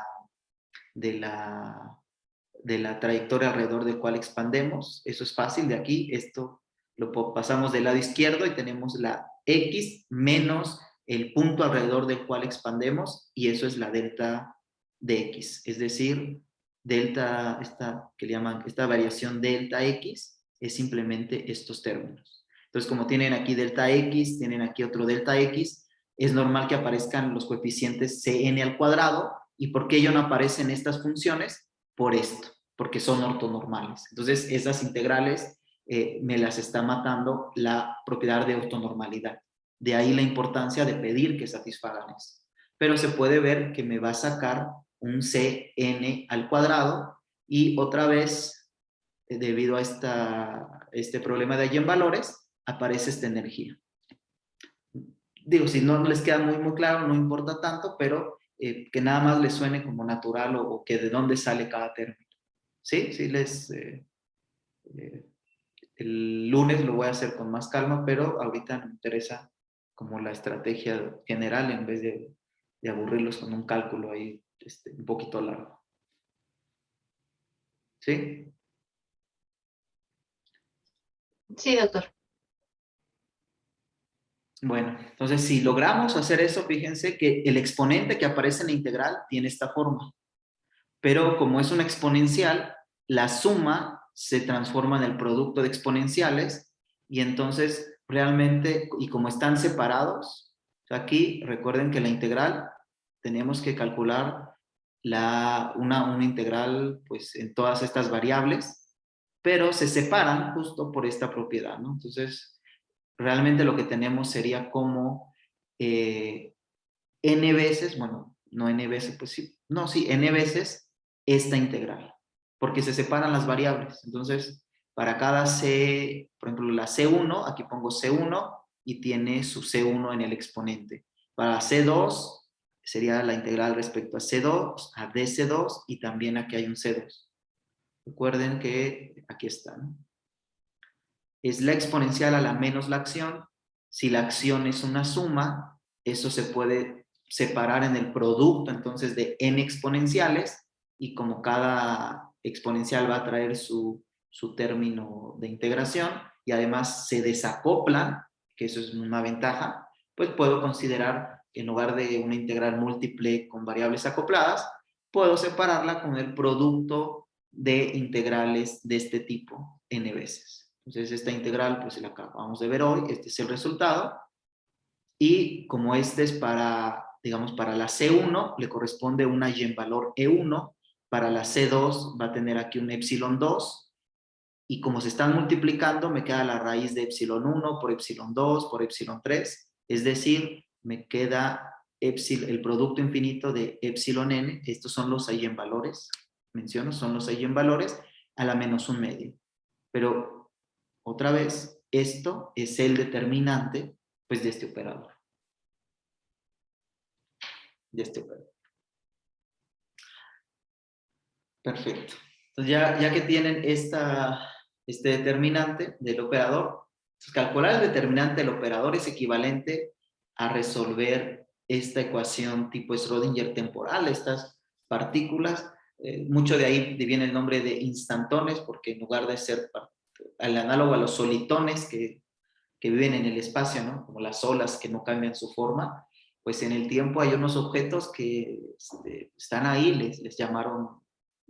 trayectoria alrededor del cual expandemos. Eso es fácil de aquí. Esto lo pasamos del lado izquierdo y tenemos la X menos el punto alrededor del cual expandemos, y eso es la delta de X. Es decir, delta, que le llaman, esta variación delta X, es simplemente estos términos. Entonces, como tienen aquí delta X, tienen aquí otro delta X, es normal que aparezcan los coeficientes Cn al cuadrado. ¿Y por qué ello no aparecen estas funciones? Por esto, porque son ortonormales. Entonces, esas integrales me las está matando la propiedad de ortonormalidad. De ahí la importancia de pedir que satisfagan eso. Pero se puede ver que me va a sacar un Cn al cuadrado y otra vez, debido a este problema de eigenvalores, aparece esta energía. Digo, si no les queda muy claro, no importa tanto, pero que nada más les suene como natural o que de dónde sale cada término. ¿Sí? Sí el lunes lo voy a hacer con más calma, pero ahorita me interesa como la estrategia general en vez de aburrirlos con un cálculo ahí un poquito largo. ¿Sí? Sí, doctor. Bueno, entonces si logramos hacer eso, fíjense que el exponente que aparece en la integral tiene esta forma. Pero como es una exponencial, la suma se transforma en el producto de exponenciales y entonces realmente, y como están separados, aquí recuerden que la integral tenemos que calcular una integral pues en todas estas variables, pero se separan justo por esta propiedad, ¿no? Entonces, realmente lo que tenemos sería como n veces, bueno, no n veces, pues sí, no, sí, n veces esta integral, porque se separan las variables. Entonces, para cada C, por ejemplo, la C1, aquí pongo C1 y tiene su C1 en el exponente. Para C2 sería la integral respecto a C2, a DC2 y también aquí hay un C2. Recuerden que aquí está, ¿no? Es la exponencial a la menos la acción. Si la acción es una suma, eso se puede separar en el producto entonces de n exponenciales y como cada exponencial va a traer su término de integración y además se desacoplan, que eso es una ventaja, pues puedo considerar que en lugar de una integral múltiple con variables acopladas, puedo separarla con el producto de integrales de este tipo n veces. Entonces esta integral pues la acabamos de ver hoy, este es el resultado y como este es para, digamos, para la C1 le corresponde una eigenvalor E1, para la C2 va a tener aquí un epsilon 2 y como se están multiplicando me queda la raíz de epsilon 1 por epsilon 2 por epsilon 3, es decir, me queda el producto infinito de epsilon n, estos son los eigenvalores, menciono, son los eigenvalores a la menos un medio. Pero otra vez, esto es el determinante pues, de este operador. Perfecto. Entonces, ya que tienen este determinante del operador, pues, calcular el determinante del operador es equivalente a resolver esta ecuación tipo Schrödinger temporal, estas partículas. Mucho de ahí viene el nombre de instantones, porque en lugar de ser el análogo a los solitones que viven en el espacio, ¿no? Como las olas que no cambian su forma, pues en el tiempo hay unos objetos que están ahí, les llamaron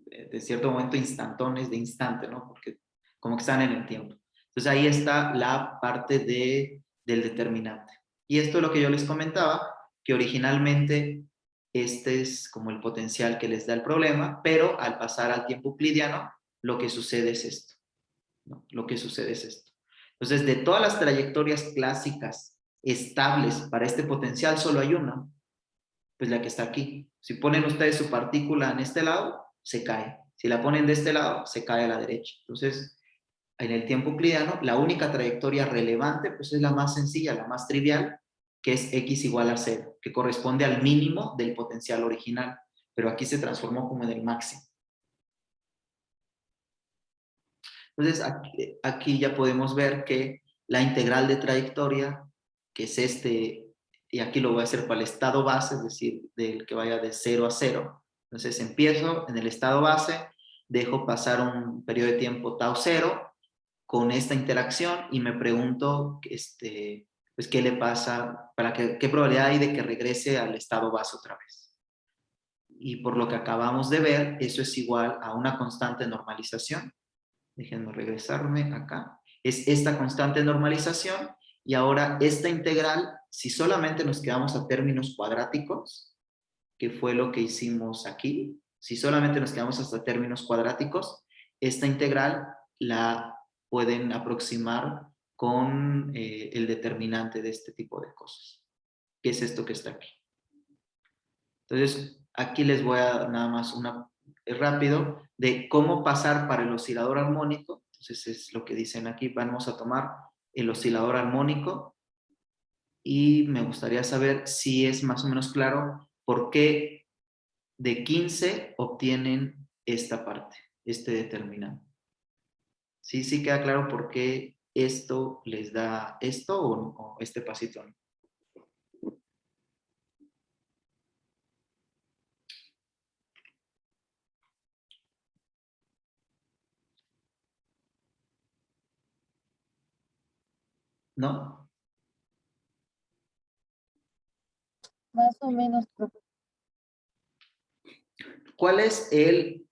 de cierto momento instantones de instante, ¿no? Porque como que están en el tiempo. Entonces ahí está la parte del determinante. Y esto es lo que yo les comentaba, que originalmente este es como el potencial que les da el problema, pero al pasar al tiempo euclidiano, lo que sucede es esto, ¿no? Lo que sucede es esto. Entonces, de todas las trayectorias clásicas estables para este potencial, solo hay una, pues la que está aquí. Si ponen ustedes su partícula en este lado, se cae. Si la ponen de este lado, se cae a la derecha. Entonces, en el tiempo euclidiano, la única trayectoria relevante, pues es la más sencilla, la más trivial, que es x igual a 0, que corresponde al mínimo del potencial original, pero aquí se transformó como en el máximo. Entonces, aquí ya podemos ver que la integral de trayectoria, que es y aquí lo voy a hacer para el estado base, es decir, del que vaya de 0 a 0. Entonces, empiezo en el estado base, dejo pasar un periodo de tiempo tau 0 con esta interacción y me pregunto, pues, ¿qué le pasa? ¿Qué probabilidad hay de que regrese al estado base otra vez? y por lo que acabamos de ver, eso es igual a una constante normalización. Déjenme regresarme acá. Es esta constante normalización, y ahora esta integral, si solamente nos quedamos a términos cuadráticos, que fue lo que hicimos aquí, si solamente nos quedamos hasta términos cuadráticos, esta integral la pueden aproximar con el determinante de este tipo de cosas, que es esto que está aquí. Entonces, aquí les voy a dar nada más rápido de cómo pasar para el oscilador armónico. Entonces, es lo que dicen aquí. Vamos a tomar el oscilador armónico y me gustaría saber si es más o menos claro por qué de 15 obtienen esta parte, este determinante. ¿Sí, sí queda claro por qué esto les da esto o este pasito no? ¿No? Más o menos, profe. ¿Cuál es el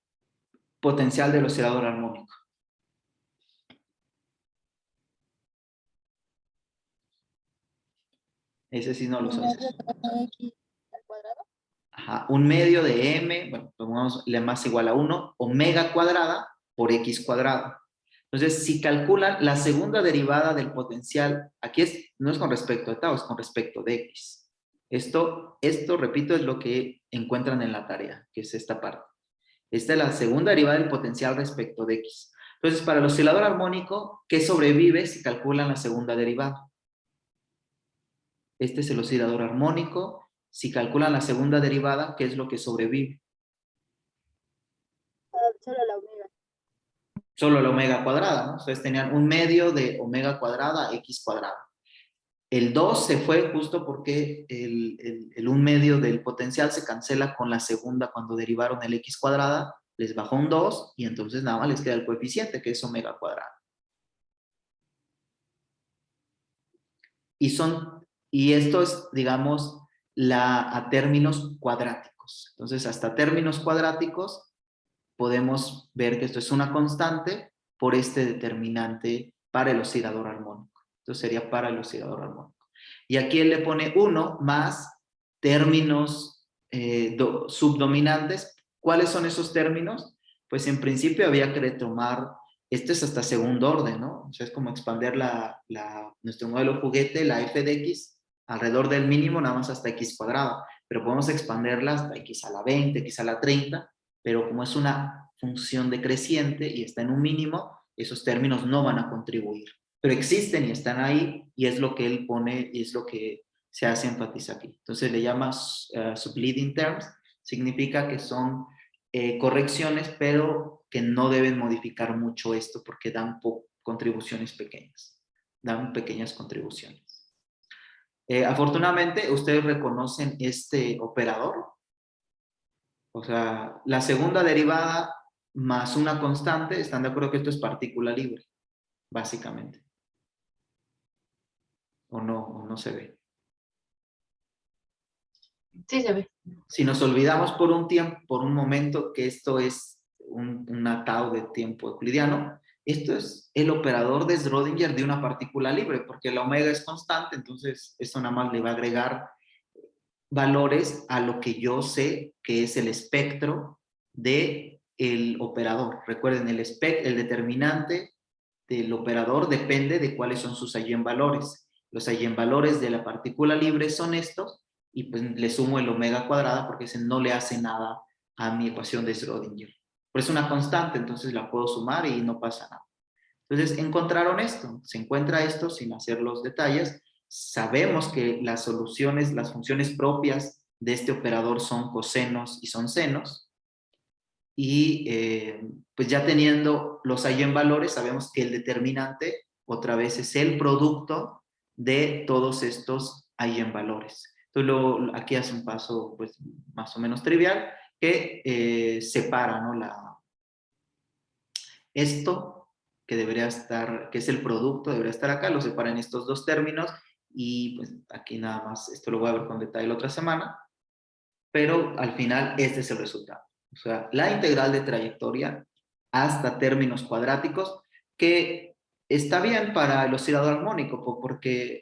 potencial del oscilador armónico? Ese sí no lo Un medio sabes. de x al cuadrado. Ajá, un medio de m, bueno, pongamos la más igual a 1, omega cuadrada por x cuadrado. Entonces, si calculan la segunda derivada del potencial, aquí no es con respecto a tau, es con respecto de x. Esto, repito, es lo que encuentran en la tarea, que es esta parte. Esta es la segunda derivada del potencial respecto de x. Entonces, para el oscilador armónico, ¿qué sobrevive si calculan la segunda derivada? Este es el oscilador armónico. Si calculan la segunda derivada, ¿qué es lo que sobrevive? Solo la omega. Solo la omega cuadrada, ¿no? Entonces tenían un medio de omega cuadrada x cuadrada. El 2 se fue justo porque el 1 medio del potencial se cancela con la segunda cuando derivaron el x cuadrada, les bajó un 2 y entonces nada más les queda el coeficiente que es omega cuadrada. Y esto es, digamos, a términos cuadráticos. Entonces, hasta términos cuadráticos podemos ver que esto es una constante por este determinante para el oscilador armónico. Entonces sería para el oscilador armónico. Y aquí él le pone 1 más términos subdominantes. ¿Cuáles son esos términos? Pues en principio había que retomar, esto es hasta segundo orden, ¿no? O sea, es como expandir nuestro modelo juguete, la f de x, alrededor del mínimo, nada más hasta x cuadrado. Pero podemos expanderla hasta x a la 20, x a la 30, pero como es una función decreciente y está en un mínimo, esos términos no van a contribuir. Pero existen y están ahí, y es lo que él pone, y es lo que se hace énfasis aquí. Entonces le llama subleading terms, significa que son correcciones, pero que no deben modificar mucho esto porque dan contribuciones pequeñas, dan pequeñas contribuciones. Afortunadamente, ustedes reconocen este operador. O sea, la segunda derivada más una constante, ¿están de acuerdo que esto es partícula libre? Básicamente. ¿O no se ve? Sí, se ve. Si nos olvidamos por un momento que esto es una tau de tiempo euclidiano, esto es el operador de Schrödinger de una partícula libre, porque la omega es constante, entonces esto nada más le va a agregar valores a lo que yo sé que es el espectro del operador. Recuerden, el determinante del operador depende de cuáles son sus eigenvalores. Los eigenvalores de la partícula libre son estos, y pues le sumo el omega cuadrada porque ese no le hace nada a mi ecuación de Schrödinger. Pero es una constante, entonces la puedo sumar y no pasa nada. Entonces encontraron esto, se encuentra esto sin hacer los detalles. Sabemos que las soluciones, las funciones propias de este operador son cosenos y son senos. Y pues ya teniendo los eigenvalores, sabemos que el determinante otra vez es el producto de todos estos eigenvalores. Entonces aquí hace un paso pues más o menos trivial que separa, ¿no? Esto que debería estar, que es el producto, debería estar acá, lo separa en estos dos términos, y pues aquí nada más, esto lo voy a ver con detalle la otra semana, pero al final este es el resultado. O sea, la integral de trayectoria hasta términos cuadráticos, que está bien para el oscilador armónico, porque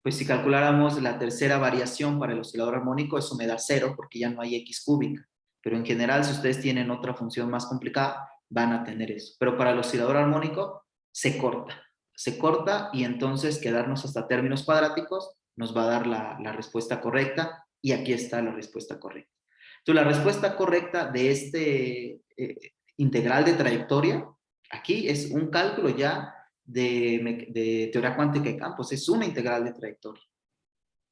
pues si calculáramos la tercera variación para el oscilador armónico, eso me da 0 porque ya no hay x cúbica. Pero en general, si ustedes tienen otra función más complicada, van a tener eso. Pero para el oscilador armónico se corta. Se corta y entonces quedarnos hasta términos cuadráticos nos va a dar la respuesta correcta, y aquí está la respuesta correcta. Entonces, la respuesta correcta de integral de trayectoria, aquí es un cálculo ya de teoría cuántica de campos, es una integral de trayectoria.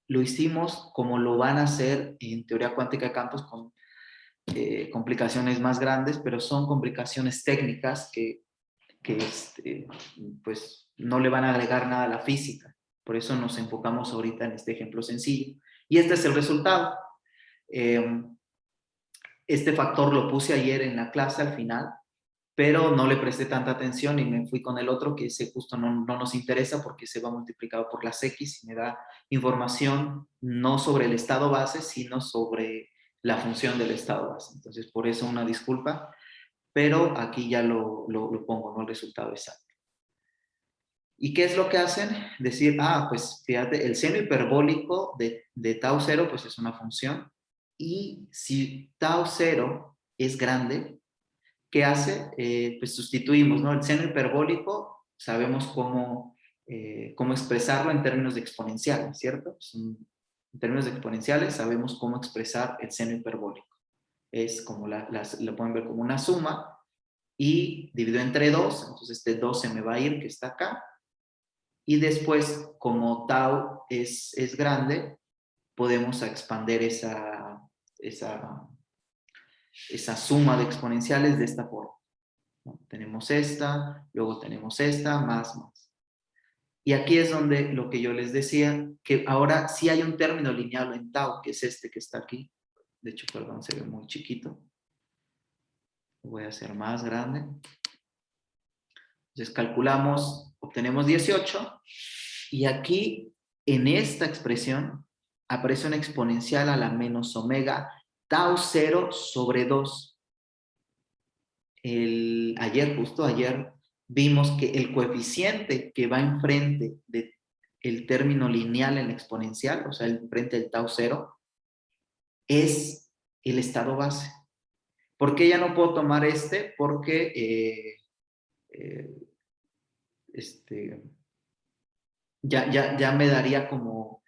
Lo hicimos como lo van a hacer en teoría cuántica de campos, con complicaciones más grandes, pero son complicaciones técnicas que pues no le van a agregar nada a la física. Por eso nos enfocamos ahorita en este ejemplo sencillo. Y este es el resultado. Este factor lo puse ayer en la clase al final, pero no le presté tanta atención y me fui con el otro, que ese justo no nos interesa porque se va multiplicado por las X y me da información no sobre el estado base, sino sobre la función del estado base. Entonces, por eso una disculpa, pero aquí ya lo pongo, ¿no? El resultado exacto. ¿Y qué es lo que hacen? Decir, pues fíjate, el seno hiperbólico de tau 0 pues es una función, y si tau 0 es grande, ¿qué hace? Pues sustituimos, ¿no? El seno hiperbólico sabemos cómo expresarlo en términos de exponenciales, ¿cierto? Pues en términos de exponenciales sabemos cómo expresar el seno hiperbólico. Es como lo pueden ver como una suma, y dividido entre 2, entonces este 2 se me va a ir, que está acá, y después, como tau es grande, podemos expander esa suma de exponenciales de esta forma, ¿no? Tenemos esta, luego tenemos esta, más. Y aquí es donde lo que yo les decía, que ahora sí hay un término lineal en tau, que es este que está aquí. De hecho, perdón, se ve muy chiquito. Lo voy a hacer más grande. Entonces calculamos, obtenemos 18, y aquí en esta expresión aparece una exponencial a la menos omega tau 0 sobre 2. Justo ayer, vimos que el coeficiente que va enfrente del término lineal en la exponencial, o sea, enfrente del tau 0, es el estado base. ¿Por qué ya no puedo tomar este? Porque ya me daría como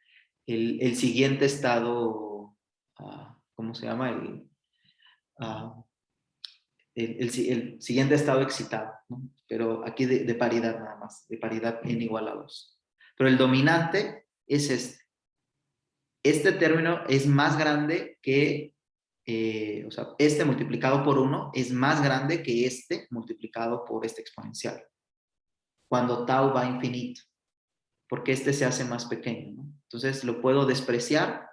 el siguiente estado, ¿cómo se llama? El siguiente estado excitado, ¿no? Pero aquí de paridad nada más, de paridad n igual a 2. Pero el dominante es este. Este término es más grande que, o sea, este multiplicado por 1 es más grande que este multiplicado por este exponencial, cuando tau va a infinito, porque este se hace más pequeño, ¿no? Entonces lo puedo despreciar,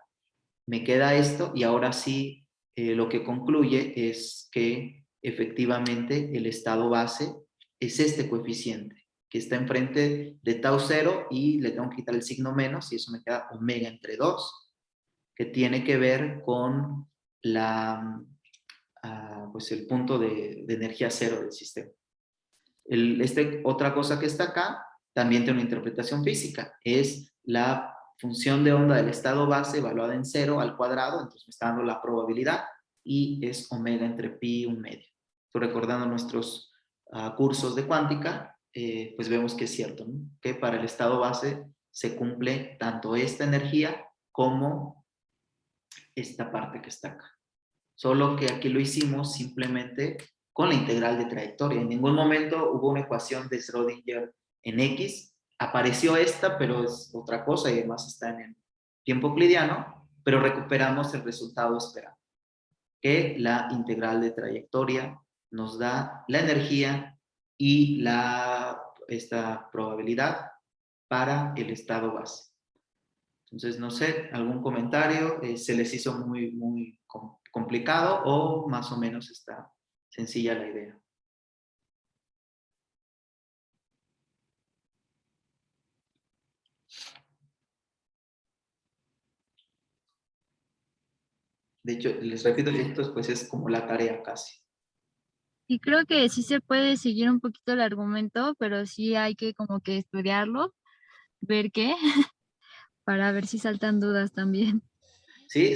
me queda esto, y ahora sí lo que concluye es que efectivamente el estado base es este coeficiente que está enfrente de tau 0, y le tengo que quitar el signo menos, y eso me queda omega entre 2, que tiene que ver con pues el punto de energía cero del sistema. Otra cosa que está acá también tiene una interpretación física, es la función de onda del estado base evaluada en 0 al cuadrado, entonces me está dando la probabilidad, y es omega entre pi 1/2. Estoy recordando nuestros cursos de cuántica, pues vemos que es cierto, ¿no? Que para el estado base se cumple tanto esta energía como esta parte que está acá. Solo que aquí lo hicimos simplemente con la integral de trayectoria. En ningún momento hubo una ecuación de Schrödinger en X. Apareció esta, pero es otra cosa, y además está en el tiempo euclidiano, pero recuperamos el resultado esperado, que la integral de trayectoria nos da la energía y esta probabilidad para el estado base. Entonces, no sé, algún comentario, ¿se les hizo muy complicado o más o menos está sencilla la idea? De hecho, les repito, esto pues es como la tarea casi. Y creo que sí se puede seguir un poquito el argumento, pero sí hay que como que estudiarlo, ver qué, para ver si saltan dudas también. Sí,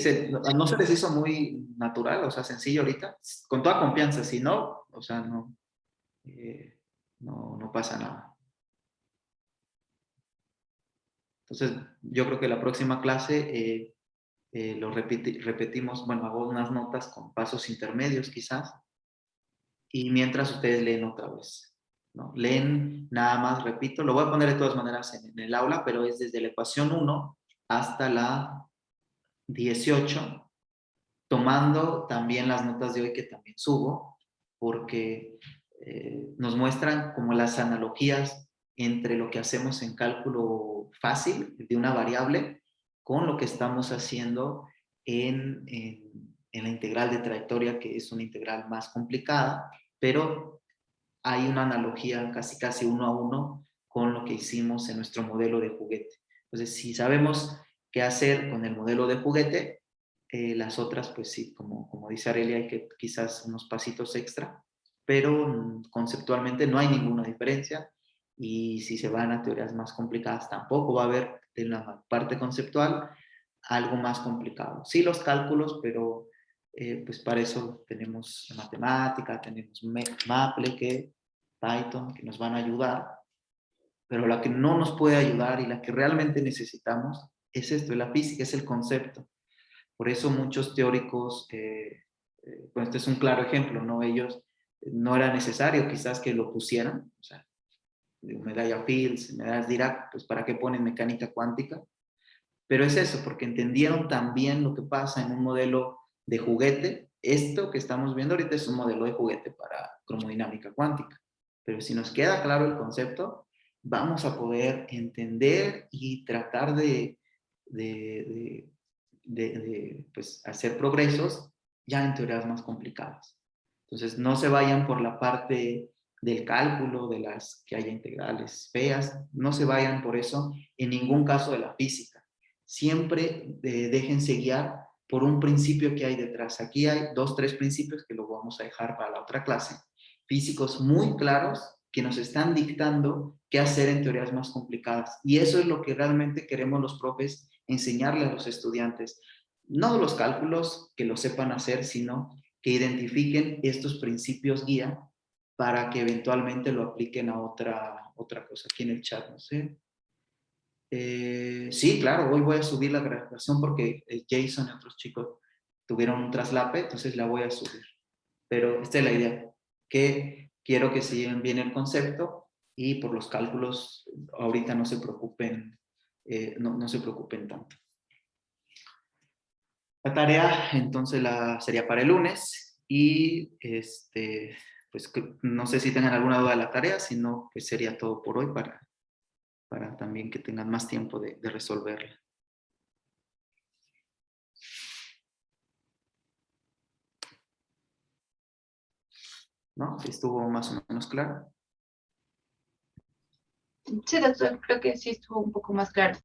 no se les hizo muy natural, o sea, sencillo ahorita, con toda confianza, si no, o sea, no, no pasa nada. Entonces, yo creo que la próxima clase lo repetimos, bueno, hago unas notas con pasos intermedios quizás, y mientras ustedes leen otra vez, ¿no? Leen nada más, repito, lo voy a poner de todas maneras en el aula, pero es desde la ecuación 1 hasta la 18, tomando también las notas de hoy que también subo, porque nos muestran como las analogías entre lo que hacemos en cálculo fácil de una variable con lo que estamos haciendo en la integral de trayectoria, que es una integral más complicada, pero hay una analogía casi uno a uno con lo que hicimos en nuestro modelo de juguete. Entonces, si sabemos qué hacer con el modelo de juguete, las otras, pues sí, como dice Arelia, hay que quizás unos pasitos extra, pero conceptualmente no hay ninguna diferencia, y si se van a teorías más complicadas, tampoco va a haber en la parte conceptual algo más complicado. Sí, los cálculos, pero pues para eso tenemos matemática, tenemos Maple, Python, que nos van a ayudar, pero la que no nos puede ayudar y la que realmente necesitamos es esto, la física, es el concepto. Por eso muchos teóricos, bueno, este es un claro ejemplo, ¿no? Ellos no era necesario quizás que lo pusieran, o sea, medalla Fields, medallas Dirac, pues ¿para qué ponen mecánica cuántica? Pero es eso, porque entendieron también lo que pasa en un modelo de juguete. Esto que estamos viendo ahorita es un modelo de juguete para cromodinámica cuántica. Pero si nos queda claro el concepto, vamos a poder entender y tratar pues, hacer progresos ya en teorías más complicadas. Entonces, no se vayan por la parte del cálculo, de las que haya integrales feas, no se vayan por eso en ningún caso de la física. Siempre déjense guiar por un principio que hay detrás. Aquí hay 2, 3 principios que lo vamos a dejar para la otra clase. Físicos muy claros que nos están dictando qué hacer en teorías más complicadas. Y eso es lo que realmente queremos los profes enseñarle a los estudiantes. No los cálculos que lo sepan hacer, sino que identifiquen estos principios guía para que eventualmente lo apliquen a otra cosa. Aquí en el chat, no sé. Sí, claro, hoy voy a subir la grabación porque Jason y otros chicos tuvieron un traslape, entonces la voy a subir. Pero esta es la idea, que quiero que sigan bien el concepto y por los cálculos ahorita no se preocupen, no se preocupen tanto. La tarea entonces sería para el lunes y pues no sé si tengan alguna duda de la tarea, sino pues sería todo por hoy para también que tengan más tiempo de resolverla. ¿No? ¿Estuvo más o menos claro? Sí, doctor, creo que sí estuvo un poco más claro.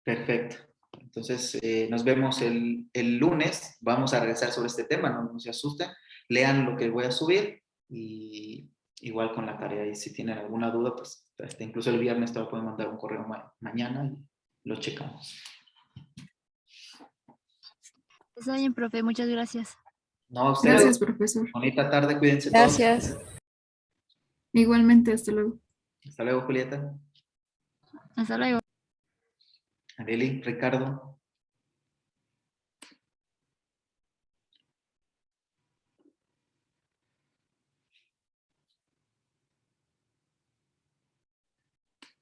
Perfecto. Entonces, nos vemos el lunes. Vamos a regresar sobre este tema, no se asusten. Lean lo que voy a subir y igual con la tarea. Y si tienen alguna duda, pues incluso el viernes te lo pueden mandar un correo mañana y lo checamos. Está bien, profe, muchas gracias. No, a ustedes. Gracias, profesor. Bonita tarde, cuídense todos. Gracias. Igualmente, hasta luego. Hasta luego, Julieta. Hasta luego. Areli, Ricardo.